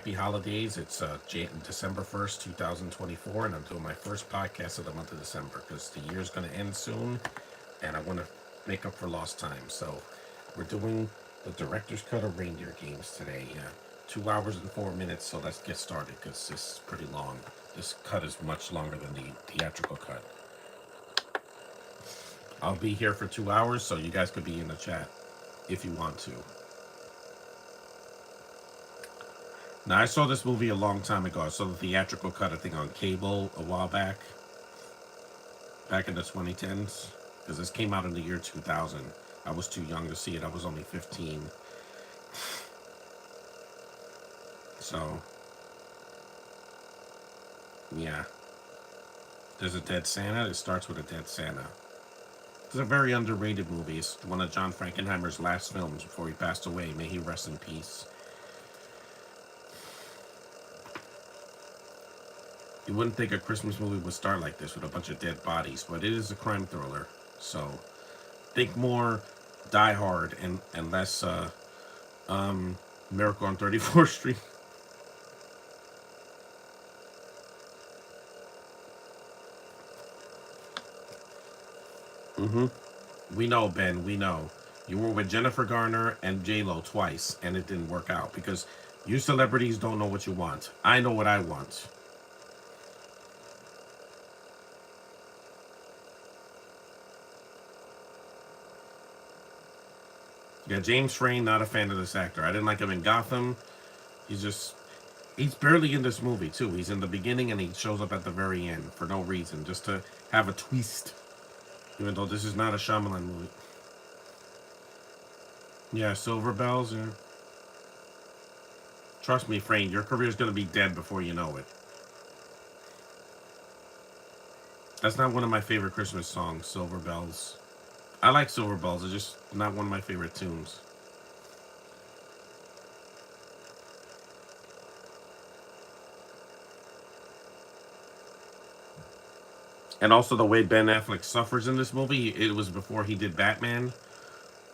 Happy holidays. It's December 1st, 2024, and I'm doing my first podcast of the month of December because the year's going to end soon and I want to make up for lost time. So, we're doing the director's cut of Reindeer games today. 2 hours and 4 minutes, so let's get started because this is pretty long. This cut is much longer than the theatrical cut. I'll be here for 2 hours, so you guys could be in the chat if you want to. Now, I saw this movie a long time ago. I saw the theatrical cut, I think, on cable a while back in the 2010s, because this came out in the year 2000. I was too young to see it. I was only 15. So, yeah. There's a dead Santa. It starts with a dead Santa. It's a very underrated movie. It's one of John Frankenheimer's last films before he passed away. May he rest in peace. You wouldn't think a Christmas movie would start like this with a bunch of dead bodies, but it is a crime thriller. So think more Die Hard and less Miracle on 34th Street. Mm-hmm. We know, Ben. We know. You were with Jennifer Garner and J Lo twice, and it didn't work out because you celebrities don't know what you want. I know what I want. Yeah, James Frain, not a fan of this actor. I didn't like him in Gotham. He's just he's barely in this movie too. He's in the beginning and he shows up at the very end for no reason, just to have a twist. Even though this is not a Shyamalan movie. Yeah, Silver Bells. Yeah. Trust me, Frain, your career's gonna be dead before you know it. That's not one of my favorite Christmas songs, Silver Bells. I like Silver Bells. It's just not one of my favorite tunes. And also the way Ben Affleck suffers in this movie. It was before he did Batman.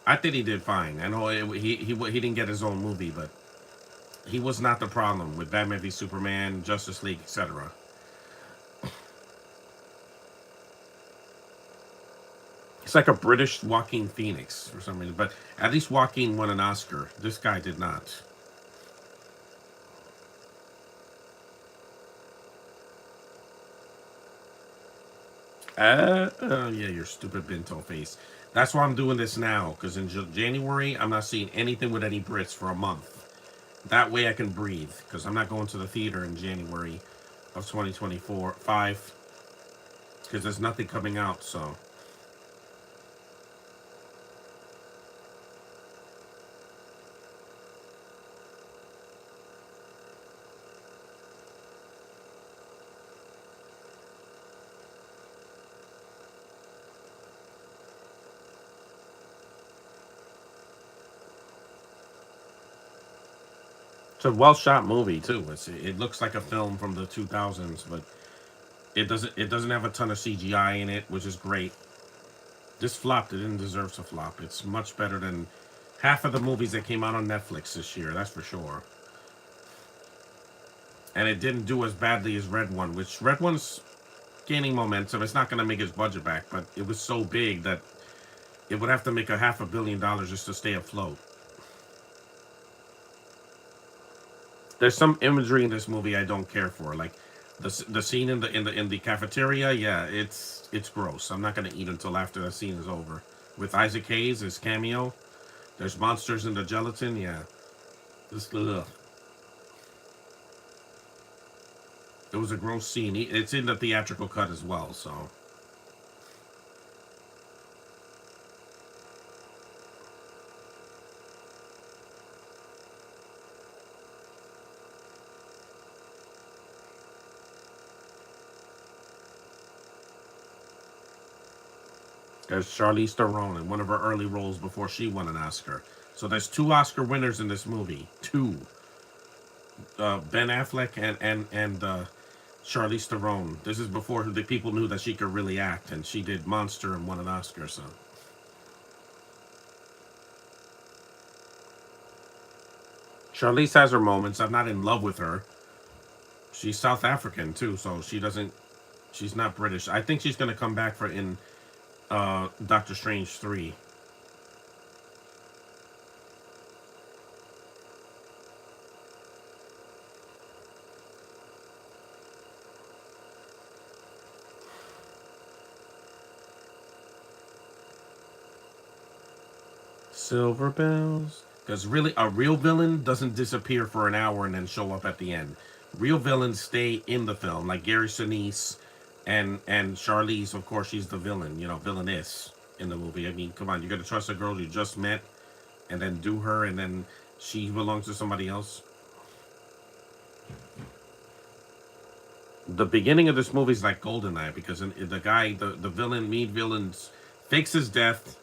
I think he did fine. I know he didn't get his own movie, but he was not the problem with Batman v Superman, Justice League, etc. It's like a British Joaquin Phoenix for some reason, but at least Joaquin won an Oscar. This guy did not. Yeah, your stupid bento face. That's why I'm doing this now, because in January, I'm not seeing anything with any Brits for a month. That way I can breathe, because I'm not going to the theater in January of 2024, 5, because there's nothing coming out, so. It's a well shot movie too. It looks like a film from the 2000s, but it doesn't have a ton of CGI in it, which is great. This flopped. It didn't deserve to flop. It's much better than half of the movies that came out on Netflix this year. That's for sure. And it didn't do as badly as Red One, which Red One's gaining momentum. It's not going to make its budget back, but it was so big that it would have to make a $500 million just to stay afloat. There's some imagery in this movie I don't care for, like the scene in the cafeteria. Yeah, it's gross. I'm not gonna eat until after that scene is over. With Isaac Hayes, his cameo. There's monsters in the gelatin. Yeah, this ugh. It was a gross scene. It's in the theatrical cut as well, so. There's Charlize Theron in one of her early roles before she won an Oscar. So there's two Oscar winners in this movie. Two. Ben Affleck and Charlize Theron. This is before the people knew that she could really act, and she did Monster and won an Oscar. So Charlize has her moments. I'm not in love with her. She's South African too, so she doesn't. She's not British. I think she's gonna come back for in Doctor Strange 3. Silver bells. Because really, a real villain doesn't disappear for an hour and then show up at the end. Real villains stay in the film, like Gary Sinise and Charlize. Of course, she's the villain, villainess in the movie. I mean, come on, you got to trust a girl you just met, and then do her, and then she belongs to somebody else. The beginning of this movie is like Goldeneye because the guy, the villain, mean villain, fakes his death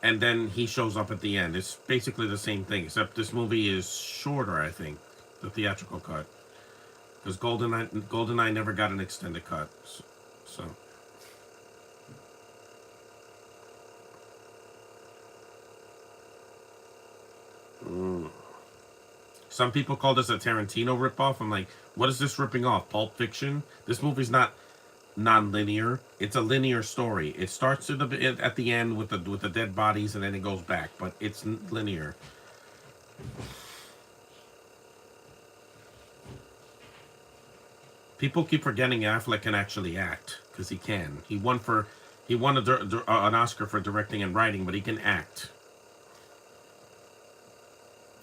and then he shows up at the end. It's basically the same thing, except this movie is shorter, I think, the theatrical cut, because Goldeneye never got an extended cut. So. Some people call this a Tarantino ripoff. I'm like, what is this ripping off? Pulp Fiction? This movie's not non-linear. It's a linear story. It starts at the end with the dead bodies, and then it goes back. But it's linear. People keep forgetting Affleck can actually act because he can. He won an Oscar for directing and writing, but he can act.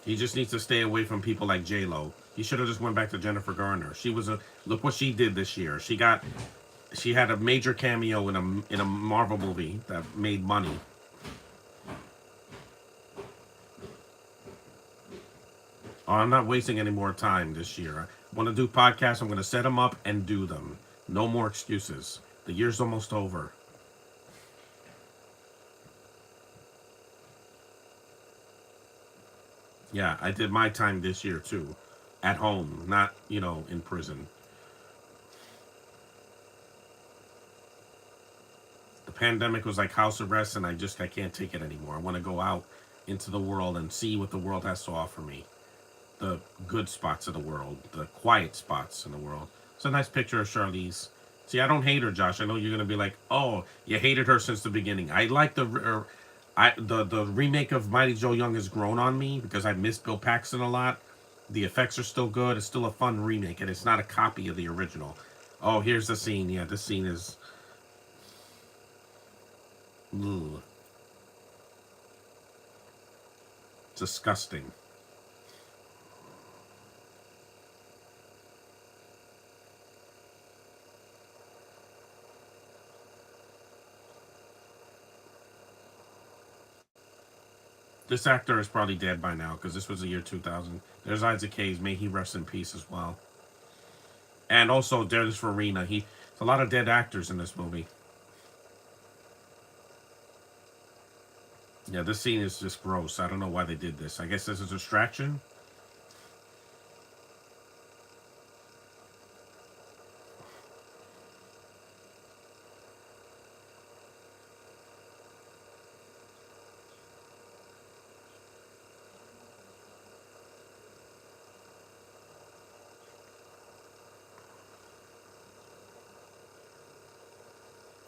He just needs to stay away from people like J-Lo. He should have just went back to Jennifer Garner. Look what she did this year. She had a major cameo in a Marvel movie that made money. Oh, I'm not wasting any more time this year. I want to do podcasts. I'm going to set them up and do them. No more excuses. The year's almost over. Yeah, I did my time this year too. At home, not, in prison. The pandemic was like house arrest, and I can't take it anymore. I want to go out into the world and see what the world has to offer me. The good spots of the world, the quiet spots in the world. It's a nice picture of Charlize. See, I don't hate her, Josh. I know you're gonna be like, "Oh, you hated her since the beginning." I like the remake of Mighty Joe Young has grown on me because I miss Bill Paxton a lot. The effects are still good. It's still a fun remake, and it's not a copy of the original. Oh, here's the scene. Yeah, this scene is. Ugh. Disgusting. This actor is probably dead by now because this was the year 2000. There's Isaac Hayes. May he rest in peace as well. And also, there's Farina. There's a lot of dead actors in this movie. Yeah, this scene is just gross. I don't know why they did this. I guess this is a distraction.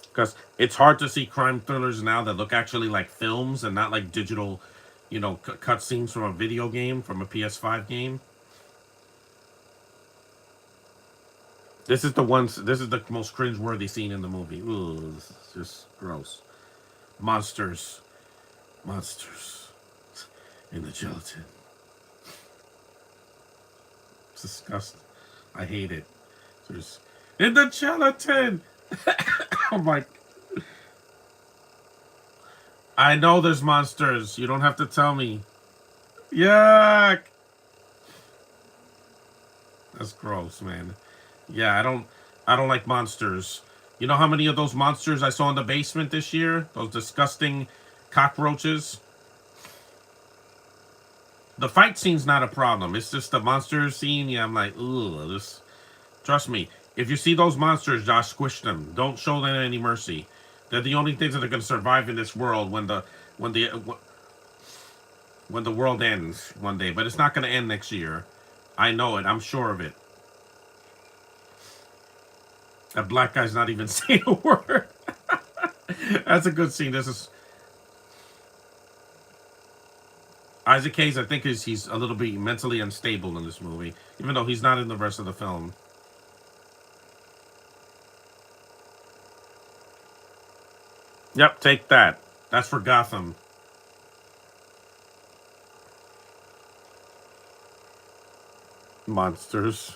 Because it's hard to see crime thrillers now that look actually like films and not like digital, cutscenes from a video game, from a PS5 game. This is the most cringe-worthy scene in the movie. Ooh, this is just gross. Monsters. Monsters. In the gelatin. It's disgusting. I hate it. There's in the gelatin. Oh my. I know there's monsters. You don't have to tell me. Yuck. That's gross, man. Yeah, I don't like monsters. You know how many of those monsters I saw in the basement this year? Those disgusting cockroaches. The fight scene's not a problem. It's just the monster scene. Yeah, I'm like, ugh. This. Trust me. If you see those monsters, Josh, squish them. Don't show them any mercy. They're the only things that are going to survive in this world when the when the world ends one day, but it's not going to end next year. I know it. I'm sure of it. That black guy's not even saying a word. That's a good scene. This is Isaac Hayes. I think he's a little bit mentally unstable in this movie, even though he's not in the rest of the film. Yep, take that. That's for Gotham. Monsters.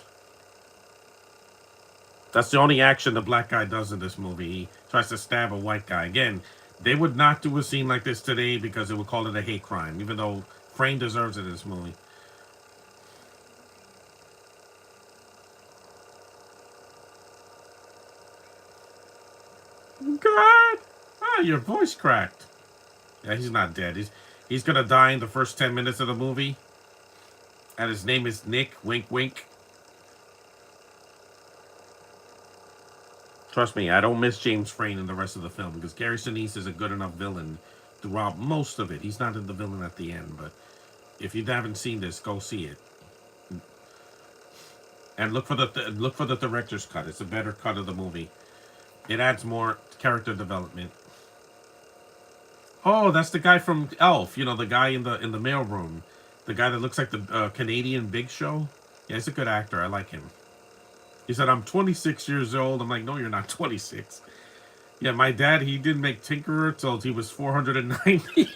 That's the only action the black guy does in this movie. He tries to stab a white guy. Again, they would not do a scene like this today because they would call it a hate crime, even though Frame deserves it in this movie. God! Ah, your voice cracked. Yeah, he's not dead. He's gonna die in the first 10 minutes of the movie. And his name is Nick. Wink, wink. Trust me, I don't miss James Frayne in the rest of the film because Gary Sinise is a good enough villain throughout most of it. He's not in the villain at the end, but if you haven't seen this, go see it. And look for the director's cut. It's a better cut of the movie. It adds more character development. Oh, that's the guy from Elf. You know, the guy in the mailroom, the guy that looks like the Canadian Big Show. Yeah, he's a good actor. I like him. He said, "I'm 26 years old." I'm like, "No, you're not 26." Yeah, my dad, he didn't make Tinkerer till he was 490.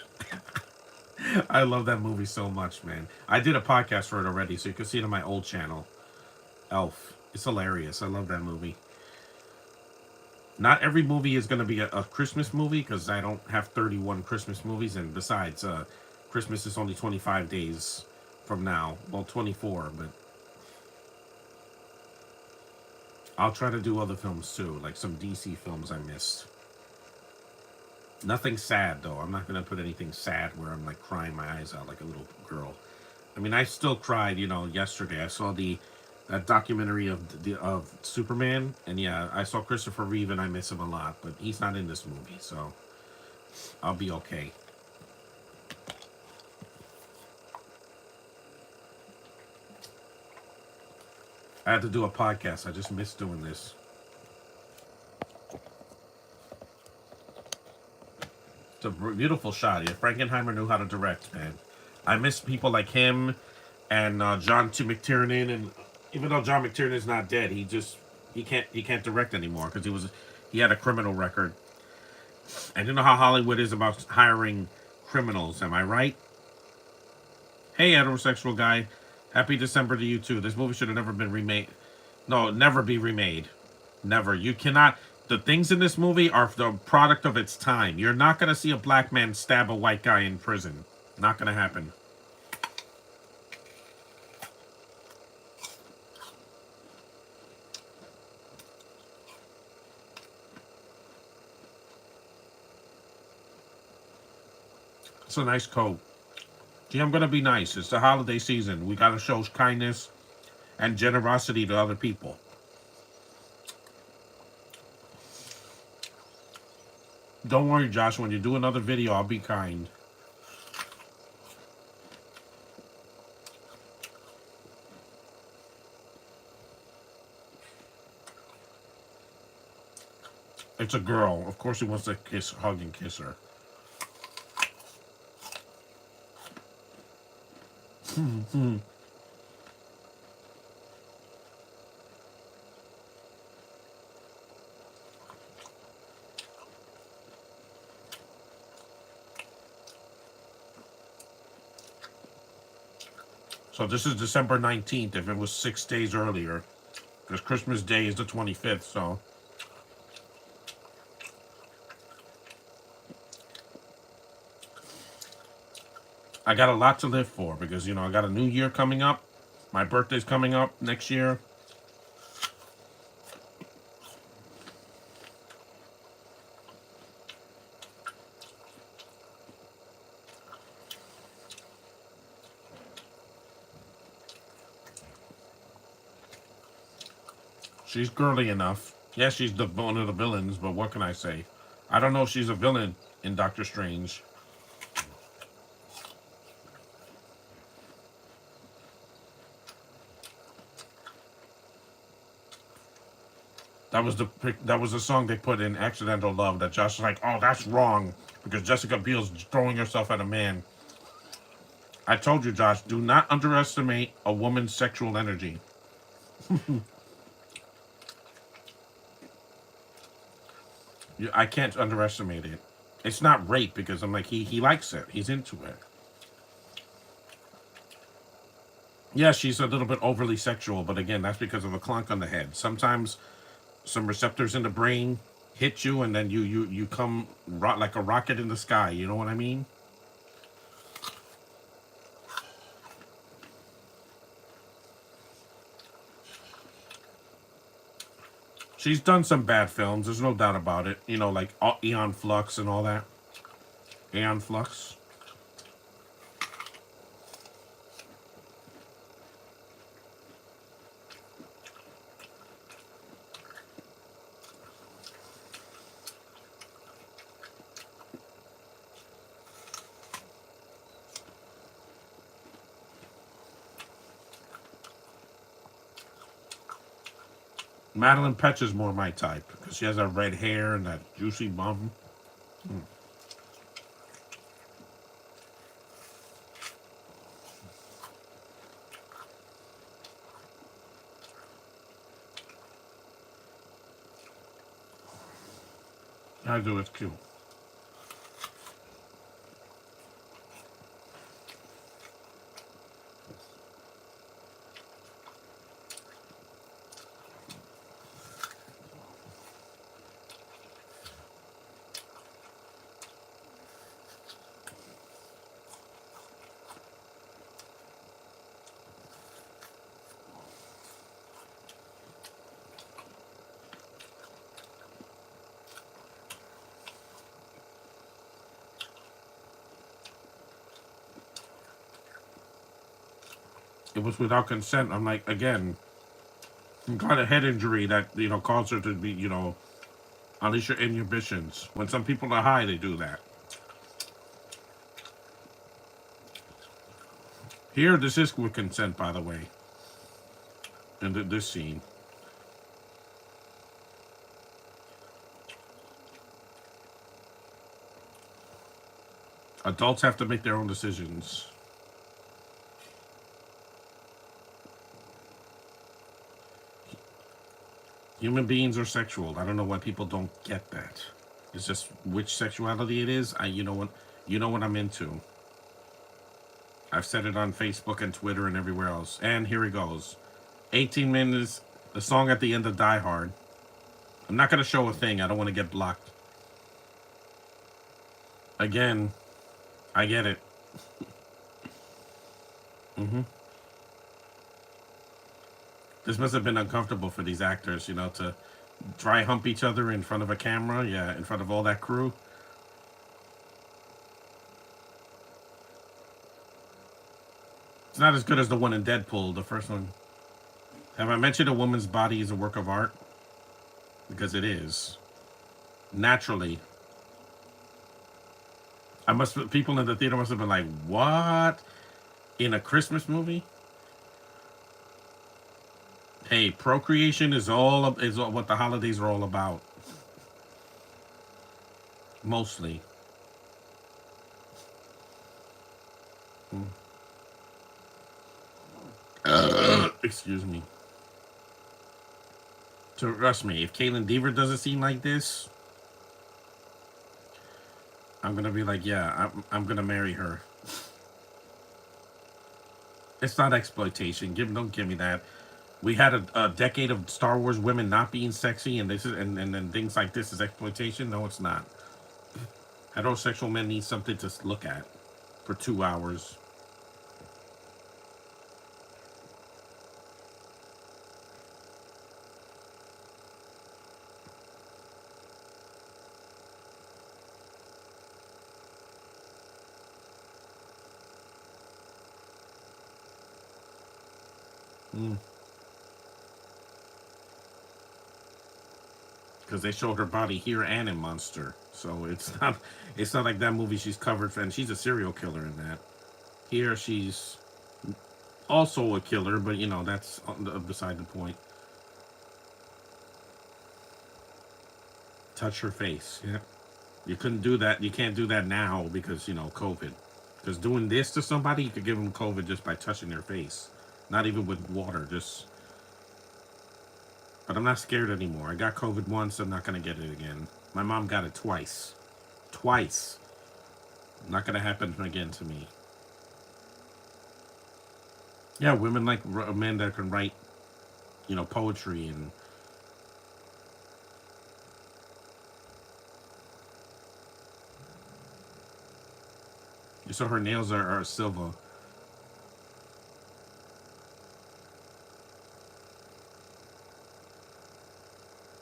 I love that movie so much, man. I did a podcast for it already, so you can see it on my old channel. Elf. It's hilarious. I love that movie. Not every movie is going to be a Christmas movie because I don't have 31 Christmas movies. And besides, Christmas is only 25 days from now. Well, 24, but I'll try to do other films too, like some DC films I missed. Nothing sad, though. I'm not going to put anything sad where I'm like crying my eyes out like a little girl. I mean, I still cried, yesterday. I saw that documentary of Superman, and yeah, I saw Christopher Reeve, and I miss him a lot, but he's not in this movie, so I'll be okay. I had to do a podcast. I just missed doing this. It's a beautiful shot. Yeah, Frankenheimer knew how to direct, man. I miss people like him and John T. McTiernan, and even though John McTiernan is not dead, he can't direct anymore because he had a criminal record. And you know how Hollywood is about hiring criminals, am I right? Hey, heterosexual guy, happy December to you too. This movie should have never been remade. No, never be remade. Never. You cannot. The things in this movie are the product of its time. You're not going to see a black man stab a white guy in prison. Not going to happen. It's a nice coat. Gee, I'm going to be nice. It's the holiday season. We got to show kindness and generosity to other people. Don't worry, Josh. When you do another video, I'll be kind. It's a girl. Of course he wants to hug and kiss her. So this is December 19th, if it was 6 days earlier. Because Christmas Day is the 25th, so... I got a lot to live for because, I got a new year coming up. My birthday's coming up next year. She's girly enough. Yes, she's one of the villains, but what can I say? I don't know if she's a villain in Doctor Strange. that was the song they put in Accidental Love that Josh was like, oh, that's wrong because Jessica Biel's throwing herself at a man. I told you, Josh, do not underestimate a woman's sexual energy. I can't underestimate it. It's not rape because I'm like he likes it. He's into it. Yeah, she's a little bit overly sexual, but again, that's because of a clunk on the head. Sometimes some receptors in the brain hit you, and then you come like a rocket in the sky. You know what I mean? She's done some bad films. There's no doubt about it. You know, like Eon Flux and all that. Aeon Flux. Madeline Petch is more my type because she has that red hair and that juicy bum. Mm. I do. It's cute. It was without consent. I'm like, again, some kind of head injury that caused her to be unleash your inhibitions. When some people are high, they do that. Here, this is with consent, by the way. In this scene, adults have to make their own decisions. Human beings are sexual. I don't know why people don't get that. It's just which sexuality it is. You know what I'm into. I've said it on Facebook and Twitter and everywhere else. And here it goes. 18 minutes, the song at the end of Die Hard. I'm not going to show a thing. I don't want to get blocked. Again, I get it. hmm This must have been uncomfortable for these actors, to dry hump each other in front of a camera. Yeah, in front of all that crew. It's not as good as the one in Deadpool, the first one. Have I mentioned a woman's body is a work of art? Because it is. Naturally. People in the theater must have been like, what? In a Christmas movie? Hey, procreation is what the holidays are all about. Mostly. Excuse me. Trust me, if Caitlin Deaver doesn't seem like this, I'm gonna be like, yeah, I'm gonna marry her. It's not exploitation. Don't give me that. We had a decade of Star Wars women not being sexy, and this is and then things like this is exploitation. No, it's not. Heterosexual men need something to look at for 2 hours. Mm. Because they showed her body here and in Monster, so it's not like that movie she's covered for, and she's a serial killer in that. Here she's also a killer, but that's beside the point. Touch her face. Yeah. You couldn't do that. You can't do that now because, COVID. Because doing this to somebody, you could give them COVID just by touching their face. Not even with water, just. But I'm not scared anymore. I got COVID once. I'm not going to get it again. My mom got it twice. Twice. Not going to happen again to me. Yeah, women like men that can write, poetry and. So her nails are silver.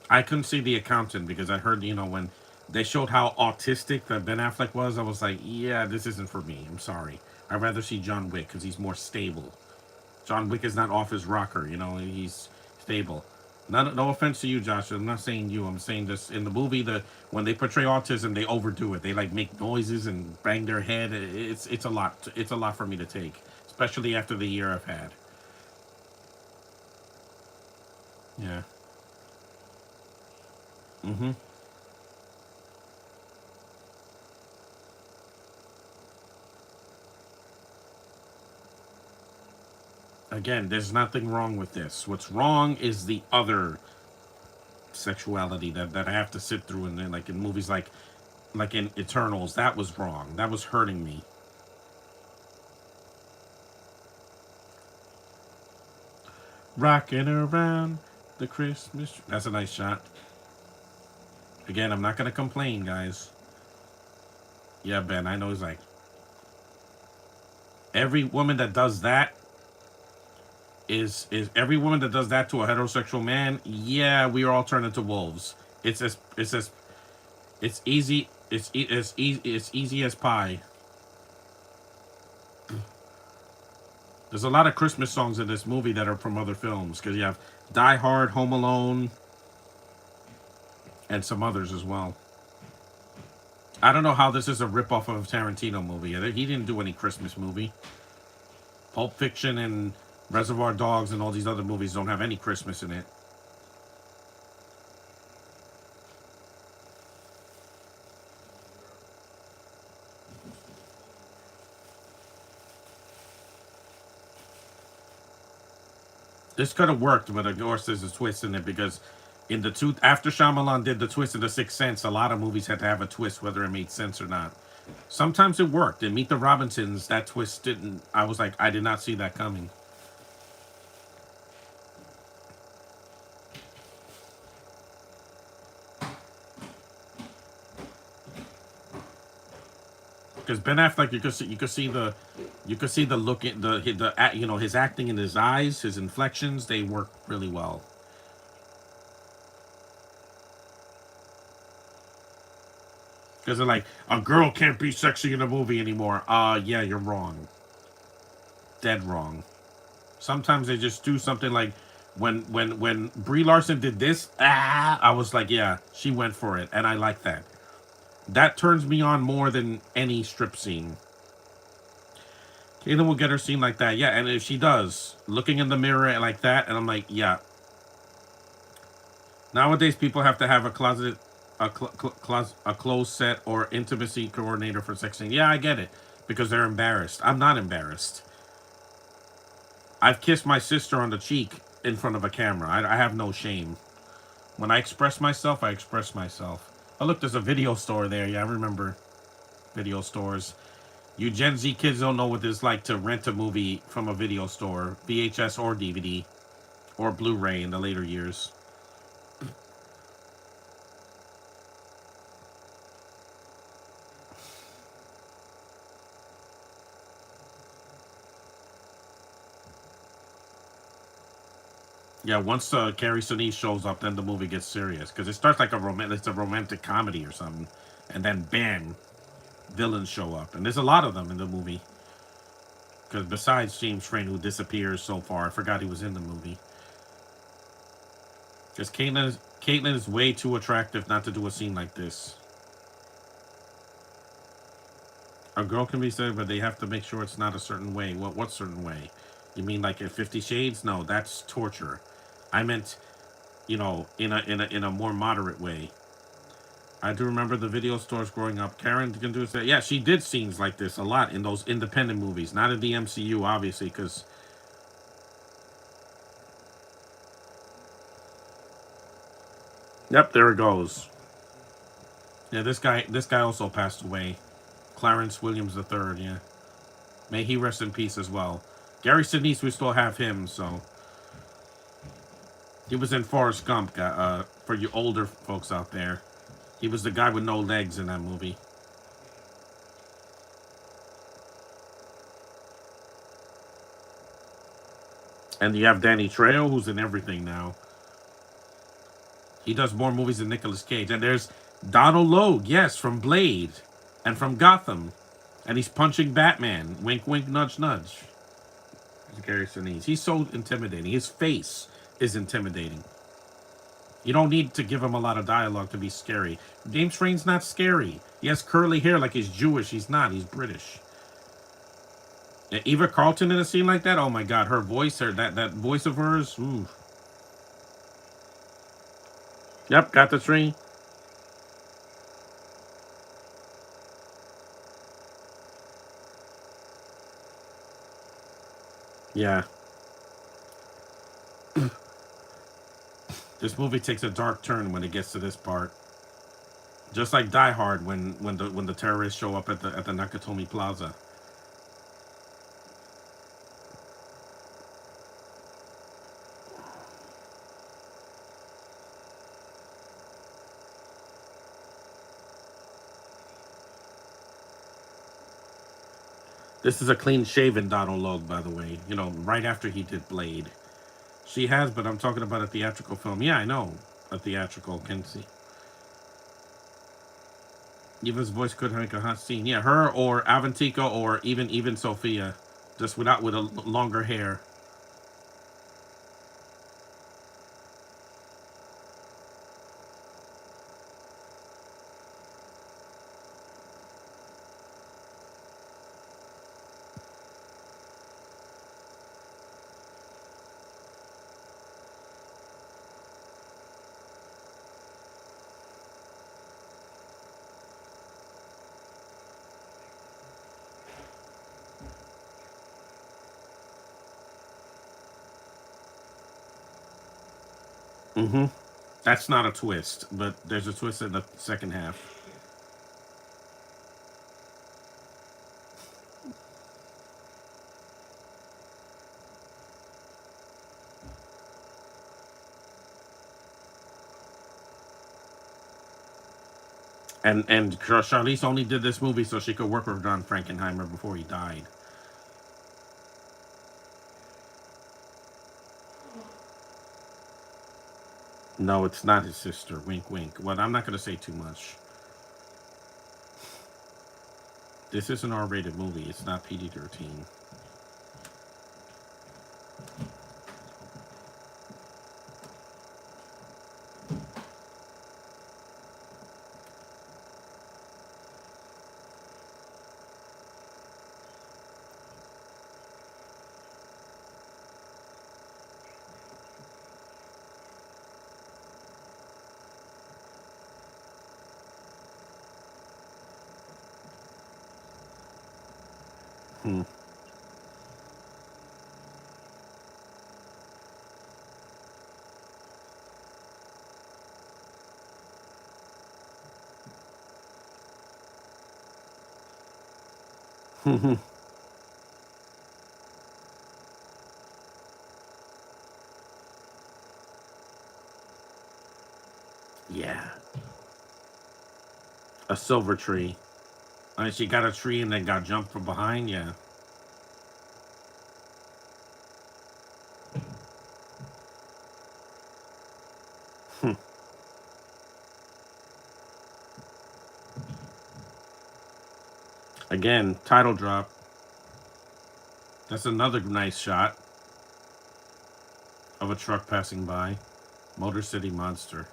I couldn't see the accountant because I heard, when they showed how autistic that Ben Affleck was, I was like, yeah, this isn't for me. I'm sorry. I'd rather see John Wick because he's more stable. John Wick is not off his rocker, he's stable. No offense to you, Josh. I'm not saying you. I'm saying this in the movie. When they portray autism, they overdo it. They like make noises and bang their head. It's a lot. It's a lot for me to take, especially after the year I've had. Yeah. Mm-hmm. Again, there's nothing wrong with this. What's wrong is the other sexuality that I have to sit through, and then like in movies like in Eternals, that was wrong. That was hurting me. Rocking around the Christmas tree. That's a nice shot. Again, I'm not gonna complain, guys. Yeah, Ben, I know he's like every woman that does that is every woman that does that to a heterosexual man. Yeah, we are all turned into wolves. It's easy. It's easy as pie. There's a lot of Christmas songs in this movie that are from other films because you have Die Hard, Home Alone, and some others as well. I don't know how this is a ripoff of a Tarantino movie. He didn't do any Christmas movie. Pulp Fiction and Reservoir Dogs and all these other movies don't have any Christmas in it. This could have worked, but of course there's a twist in it because in the two after Shyamalan did the twist in The Sixth Sense, a lot of movies had to have a twist whether it made sense or not. Sometimes it worked. In Meet the Robinsons, that twist didn't. I was like, I did not see that coming. Because Ben Affleck, you could see the look in his acting in his eyes, his inflections, they work really well. Because they're like, a girl can't be sexy in a movie anymore. Yeah, you're wrong. Dead wrong. Sometimes they just do something like when Brie Larson did this, I was like, yeah, she went for it, and I like that. That turns me on more than any strip scene. Kayla will get her scene like that, yeah, and if she does, looking in the mirror like that, and I'm like, yeah. Nowadays, people have to have a closed set or intimacy coordinator for sex scene. Yeah, I get it because they're embarrassed. I'm not embarrassed. I've kissed my sister on the cheek in front of a camera. I have no shame. When I express myself, I express myself. Oh, look, there's a video store there. Yeah, I remember video stores. You Gen Z kids don't know what it's like to rent a movie from a video store, VHS or DVD, or Blu-ray in the later years. Yeah, once Carrie Sinise shows up, then the movie gets serious because it starts like it's a romantic comedy or something, and then bam, villains show up, and there's a lot of them in the movie. Because besides James Frayne, who disappears so far, I forgot he was in the movie. Because Caitlyn is way too attractive not to do a scene like this. A girl can be said, but they have to make sure it's not a certain way. What certain way? You mean like in 50 Shades? No, that's torture. I meant, in a more moderate way. I do remember the video stores growing up. Karen can do that. Yeah, she did scenes like this a lot in those independent movies, not in the MCU, obviously, because. Yep, there it goes. Yeah, this guy also passed away. Clarence Williams III. Yeah, may he rest in peace as well. Gary Sinise, we still have him, so he was in Forrest Gump. For you older folks out there, he was the guy with no legs in that movie. And you have Danny Trejo, who's in everything now. He does more movies than Nicolas Cage. And there's Donald Logue, yes, from Blade and from Gotham. And he's punching Batman. Wink, wink, nudge, nudge. Gary Sinise. He's so intimidating. His face is intimidating. You don't need to give him a lot of dialogue to be scary. James Frain's not scary. He has curly hair like he's Jewish. He's not. He's British. Yeah, Eva Carlton in a scene like that? Oh my god, her voice, that voice of hers. Ooh. Yep, got the tree. Yeah. This movie takes a dark turn when it gets to this part. Just like Die Hard when the terrorists show up at the Nakatomi Plaza. This is a clean-shaven Donald Logue, by the way. You know, right after he did Blade. She has, but I'm talking about a theatrical film. Yeah, I know. A theatrical, can see. Eva's voice could make a hot scene. Yeah, her or Avantika or even Sophia. Just with a longer hair. Mm-hmm. That's not a twist, but there's a twist in the second half. And Charlize only did this movie so she could work with John Frankenheimer before he died. No, it's not his sister. Wink, wink. Well, I'm not going to say too much. This is an R-rated movie. It's not PG-13. Hmm. Yeah. A silver tree. She got a tree and then got jumped from behind. Yeah. Again, title drop. That's another nice shot of a truck passing by. Motor City Monster.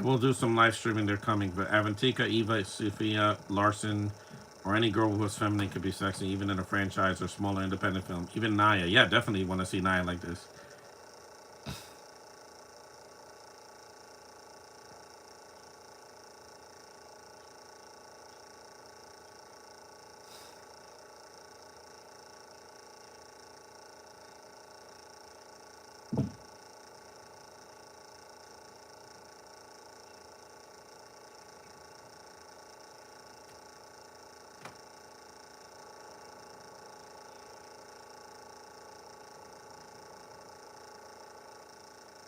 We'll do some live streaming. They're coming. But Avantika, Eva, Sophia, Larson, or any girl who was feminine could be sexy, even in a franchise or smaller independent film. Even Naya. Yeah, definitely want to see Naya like this.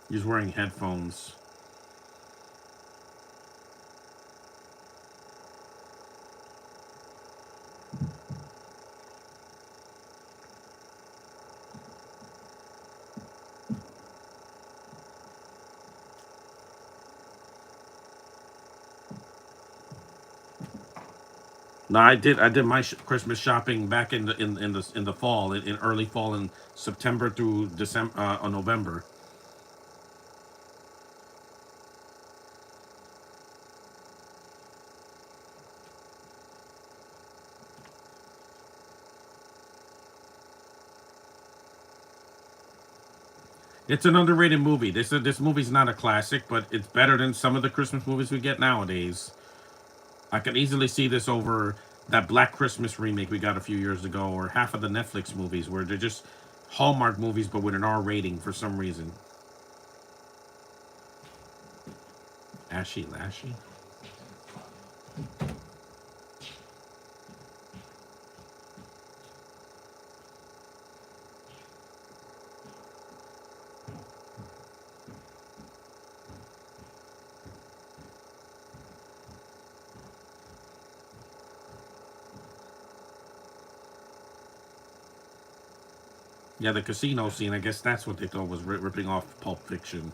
He's wearing headphones. No, I did my Christmas shopping back in the fall, in early fall, in September through December, or November. It's an underrated movie. This movie's not a classic, but it's better than some of the Christmas movies we get nowadays. I could easily see this over that Black Christmas remake we got a few years ago, or half of the Netflix movies where they're just Hallmark movies but with an R rating for some reason. Ashy Lashy. Yeah, the casino scene. I guess that's what they thought was ripping off Pulp Fiction.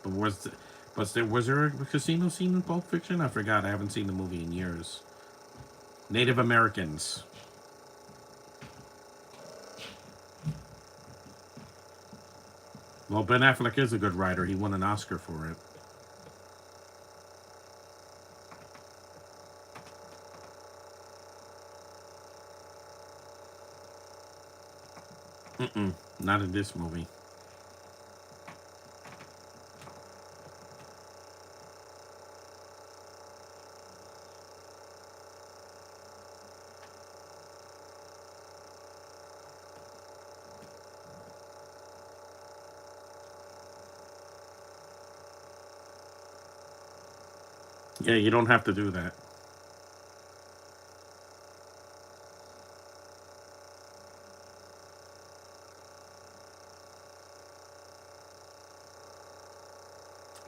But was there a casino scene in Pulp Fiction? I forgot. I haven't seen the movie in years. Native Americans. Well, Ben Affleck is a good writer. He won an Oscar for it. Mm-mm, not in this movie. Yeah, you don't have to do that.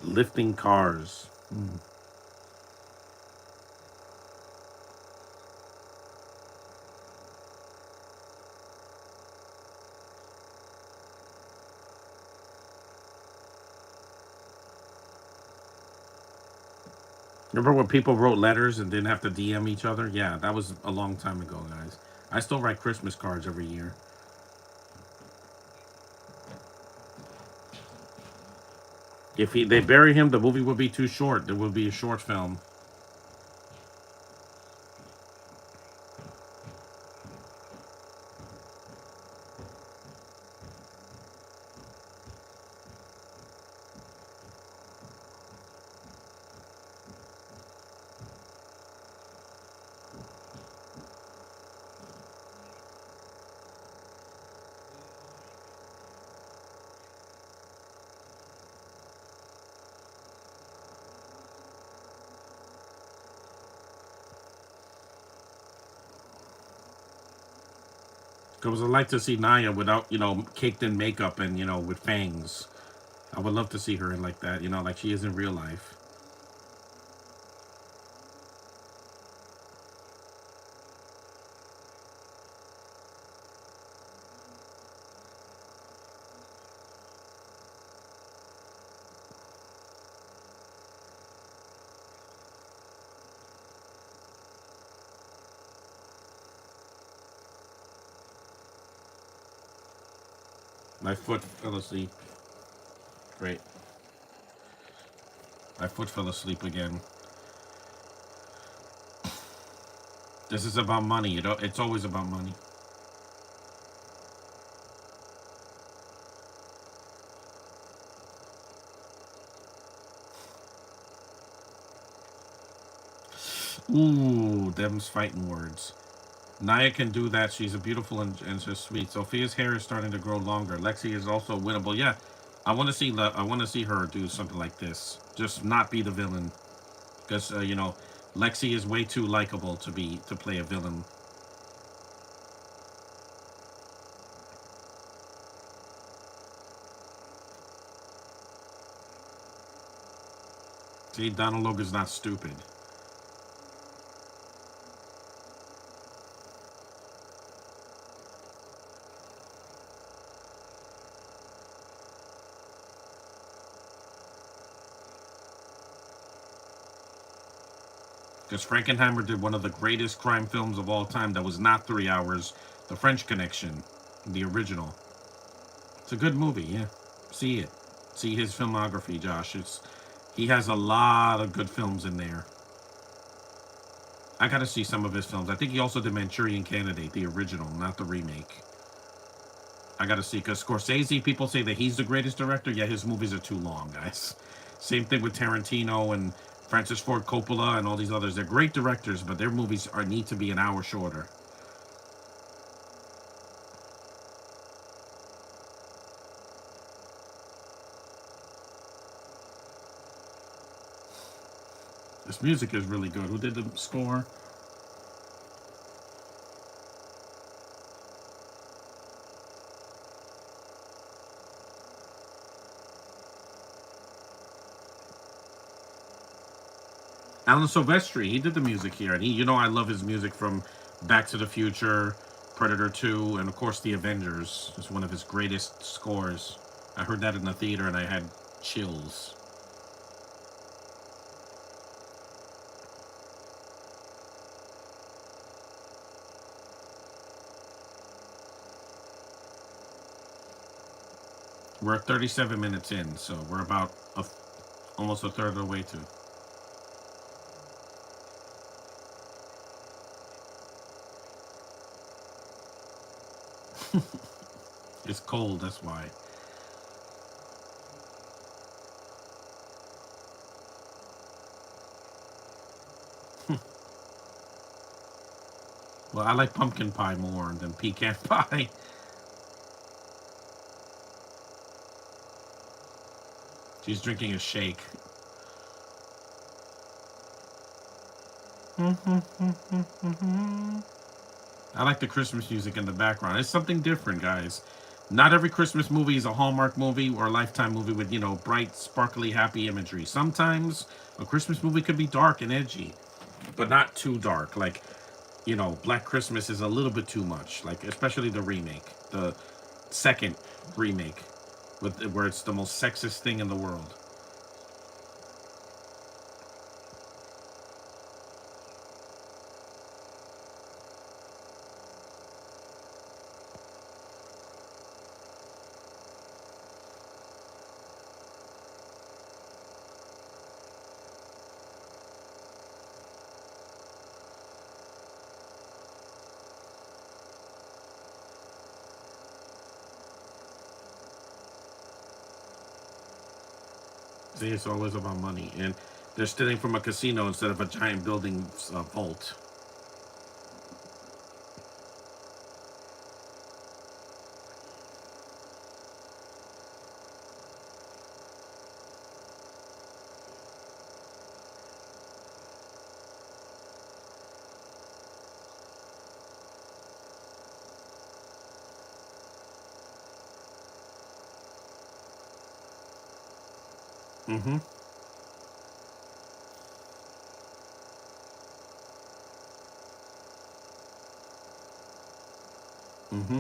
Lifting cars. Remember when people wrote letters and didn't have to DM each other? Yeah, that was a long time ago, guys. I still write Christmas cards every year. If they bury him, the movie would be too short. There would be a short film. Because I'd like to see Naya without, caked in makeup and, with fangs. I would love to see her in like that, like she is in real life. My foot fell asleep. Great. My foot fell asleep again. This is about money. It's always about money. Ooh, them's fighting words. Naya can do that. She's a beautiful and so sweet. Sophia's hair is starting to grow longer. Lexi is also winnable. Yeah, I want to see. I want to see her do something like this. Just not be the villain, because Lexi is way too likable to play a villain. See, Donald Logan's not stupid. Because Frankenheimer did one of the greatest crime films of all time that was not 3 hours. The French Connection, the original. It's a good movie. Yeah, see it. See his filmography, Josh. He has a lot of good films in there. I got to see some of his films. I think he also did Manchurian Candidate, the original, not the remake. I got to see, because Scorsese, people say that he's the greatest director. Yeah, his movies are too long, guys. Same thing with Tarantino and Francis Ford Coppola and all these others. They're great directors, but their movies need to be an hour shorter. This music is really good. Who did the score? Alan Silvestri. He did the music here, and I love his music from Back to the Future, Predator 2, and of course The Avengers. It's one of his greatest scores. I heard that in the theater, and I had chills. We're 37 minutes in, so we're about almost a third of the way to. It's cold, that's why. Well, I like pumpkin pie more than pecan pie. She's drinking a shake. I like the Christmas music in the background. It's something different, guys. Not every Christmas movie is a Hallmark movie or a Lifetime movie with, bright, sparkly, happy imagery. Sometimes a Christmas movie could be dark and edgy, but not too dark. Like, Black Christmas is a little bit too much. Like, especially the remake, the second remake, where it's the most sexist thing in the world. See, it's always about money, and they're stealing from a casino instead of a giant building vault. Mm-hmm. Mm-hmm.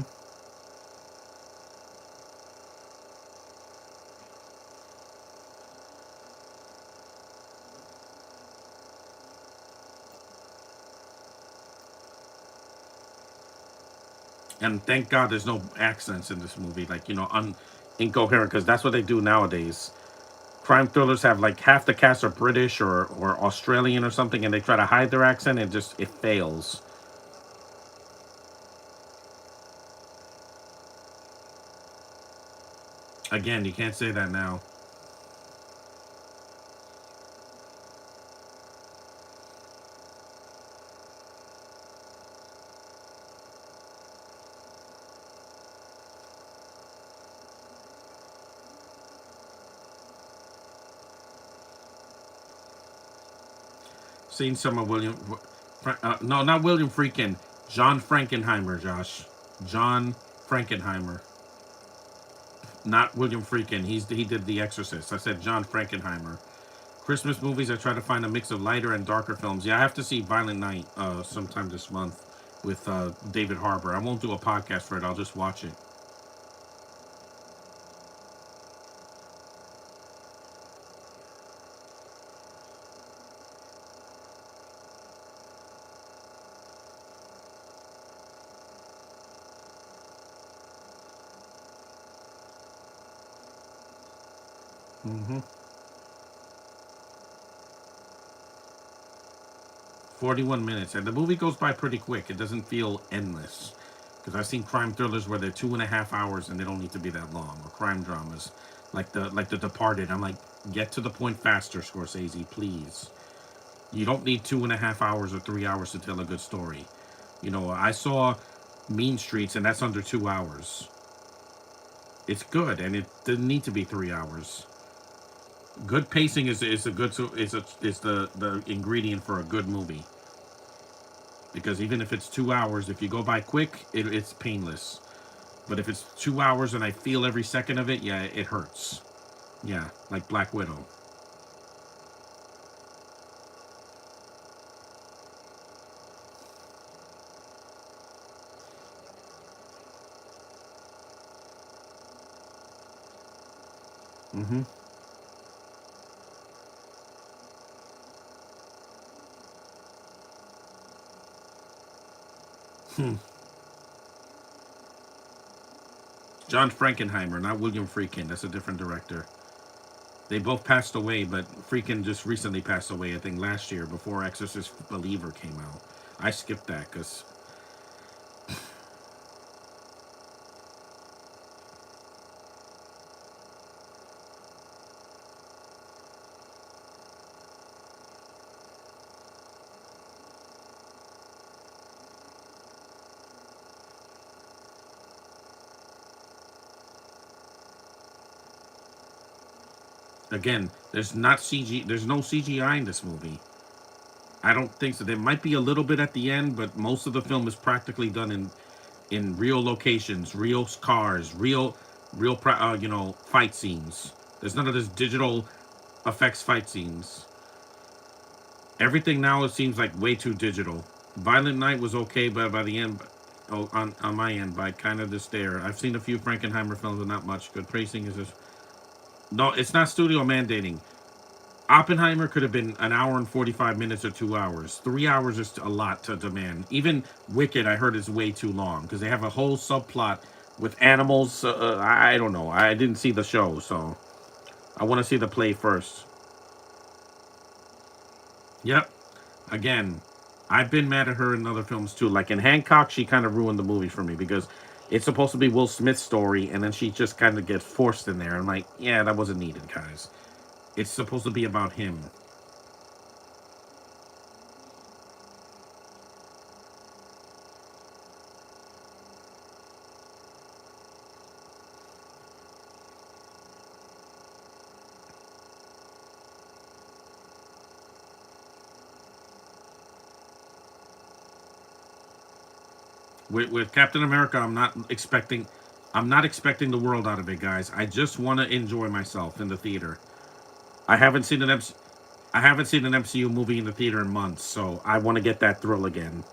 And thank God there's no accents in this movie, like incoherent, because that's what they do nowadays. crime thrillers have like half the cast are British or Australian or something, and they try to hide their accent, and just it fails. Again, you can't say that now. Seen some of William. No, not William Freakin. John Frankenheimer, Josh. John Frankenheimer, not William Freakin. He did The Exorcist. I said John Frankenheimer. Christmas movies. I try to find a mix of lighter and darker films. Yeah, I have to see Violent Night sometime this month with David Harbour. I won't do a podcast for it. I'll just watch it. Mm-hmm. 41 minutes, and the movie goes by pretty quick. It doesn't feel endless. Because I've seen crime thrillers where they're 2.5 hours and they don't need to be that long, or crime dramas like the Departed. I'm like, get to the point faster, Scorsese, please. You don't need 2.5 hours or 3 hours to tell a good story. You know, I saw Mean Streets, and that's under 2 hours. It's good, and it didn't need to be 3 hours. Good pacing is a good is the ingredient for a good movie. Because even if it's 2 hours, if you go by quick, it's painless. But if it's 2 hours and I feel every second of it, yeah, it hurts. Yeah, like Black Widow. Mm-hmm. Hmm. John Frankenheimer, not William Friedkin. That's a different director. They both passed away, but Friedkin just recently passed away, I think last year, before Exorcist Believer came out. I skipped that because, again, there's not CG. There's no CGI in this movie. I don't think so. There might be a little bit at the end, but most of the film is practically done in real locations, real cars, real fight scenes. There's none of this digital effects fight scenes. Everything now it seems like way too digital. Violent Night was okay, but by the end, oh, on my end, by kind of just there. I've seen a few Frankenheimer films, but not much. Good pacing is just no. It's not studio mandating. Oppenheimer could have been an hour and 45 minutes or 2 hours. 3 hours is a lot to demand. Even Wicked, I heard, is way too long because they have a whole subplot with animals. I don't know. I didn't see the show, so I want to see the play first. Yep. Again, I've been mad at her in other films too. Like in Hancock, she kind of ruined the movie for me because it's supposed to be Will Smith's story, and then she just kind of gets forced in there. I'm like, yeah, that wasn't needed, guys. It's supposed to be about him. With Captain America, I'm not expecting the world out of it, guys. I just want to enjoy myself in the theater. I haven't seen an MC, I haven't seen an MCU movie in the theater in months, so I want to get that thrill again.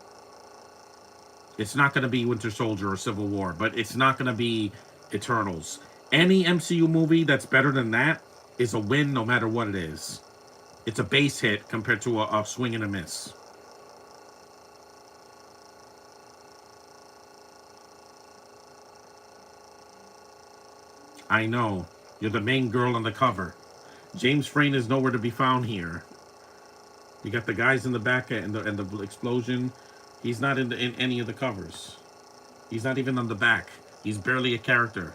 It's not going to be Winter Soldier or Civil War, but it's not going to be Eternals. Any MCU movie that's better than that is a win, no matter what it is. It's a base hit compared to a swing and a miss. I know you're the main girl on the cover. James Frain is nowhere to be found here. You got the guys in the back and the explosion. He's not in any of the covers. He's not even on the back. He's barely a character.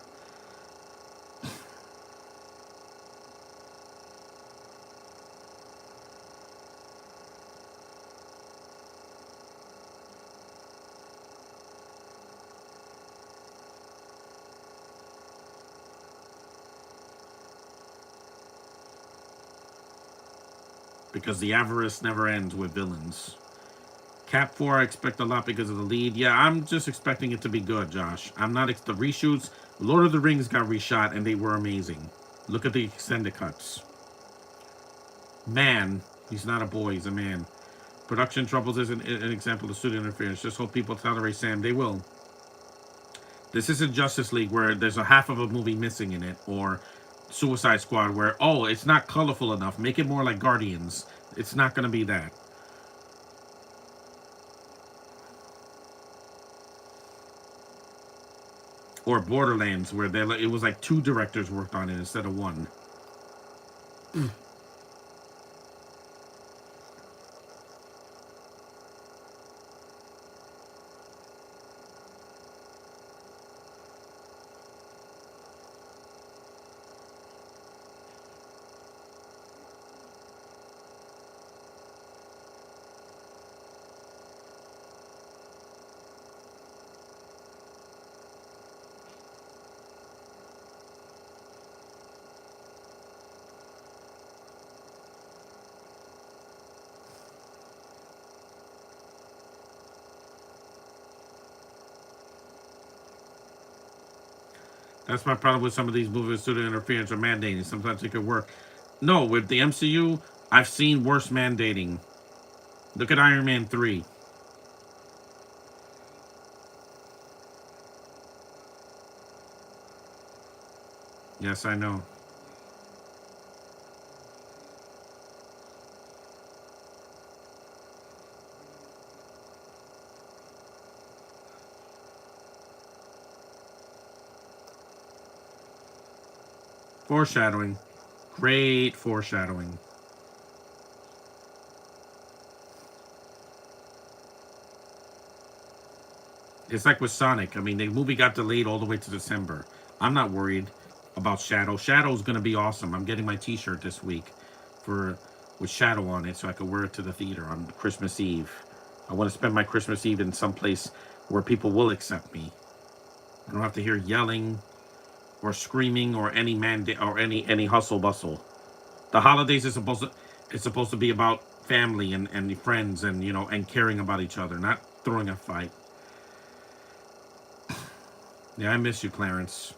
Because the avarice never ends with villains. Cap 4, I expect a lot because of the lead. Yeah, I'm just expecting it to be good, Josh. I'm not... the reshoots... Lord of the Rings got reshot, and they were amazing. Look at the extended cuts. Man. He's not a boy, he's a man. Production troubles isn't an example of studio interference. Just hope people tolerate Sam. They will. This isn't Justice League where there's a half of a movie missing in it, or Suicide Squad where, oh, it's not colorful enough. Make it more like Guardians. It's not going to be that. Or Borderlands where it was like 2 directors worked on it instead of 1. That's my problem with some of these movies, studio interference or mandating. Sometimes it could work. No, with the MCU, I've seen worse mandating. Look at Iron Man 3. Yes, I know. Foreshadowing. Great foreshadowing. It's like with Sonic. I mean, the movie got delayed all the way to December. I'm not worried about Shadow. Shadow's going to be awesome. I'm getting my t-shirt this week with Shadow on it so I can wear it to the theater on Christmas Eve. I want to spend my Christmas Eve in some place where people will accept me. I don't have to hear yelling or screaming or any hustle bustle. The holidays is supposed to be about family and friends and and caring about each other, not throwing a fight. Yeah, I miss you, Clarence.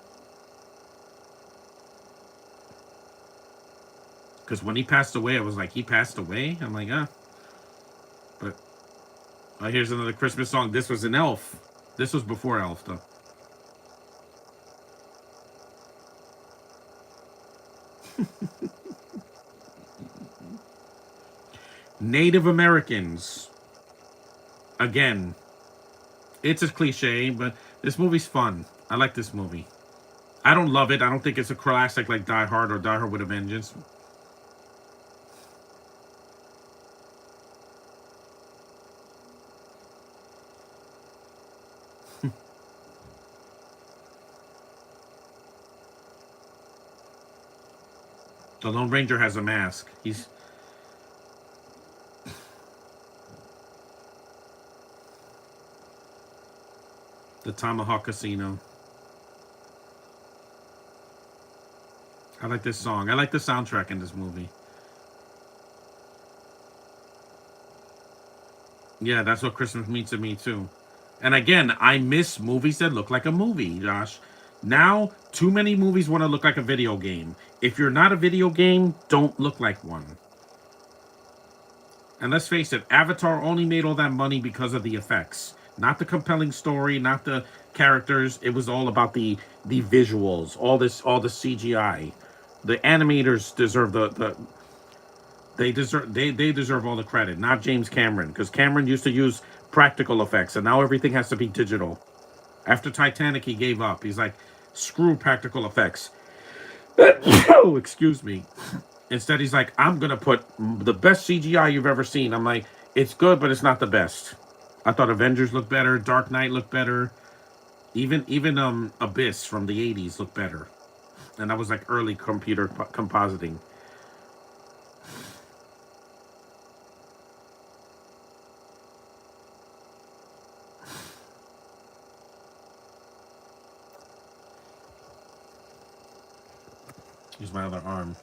Because when he passed away, I was like, he passed away? I'm like, But here's another Christmas song. This was an Elf. This was before Elf, though. Native Americans. Again, it's a cliche, but this movie's fun. I like this movie. I don't love it. I don't think it's a classic like Die Hard or Die Hard with a Vengeance. The Lone Ranger has a mask. He's... The Tomahawk Casino. I like this song. I like the soundtrack in this movie. Yeah, that's what Christmas means to me, too. And again, I miss movies that look like a movie, Josh. Now, too many movies want to look like a video game. If you're not a video game, don't look like one. And let's face it, Avatar only made all that money because of the effects. Not the compelling story, not the characters. It was all about the visuals, all the CGI. The animators deserve they deserve all the credit, not James Cameron, because Cameron used to use practical effects, and now everything has to be digital. After Titanic, he gave up. He's like, screw practical effects. Oh, excuse me. Instead, he's like, I'm gonna put the best CGI you've ever seen. I'm like, it's good, but it's not the best. I thought Avengers looked better, Dark Knight looked better, even Abyss from the '80s looked better, and that was like early computer compositing. Use my other arm.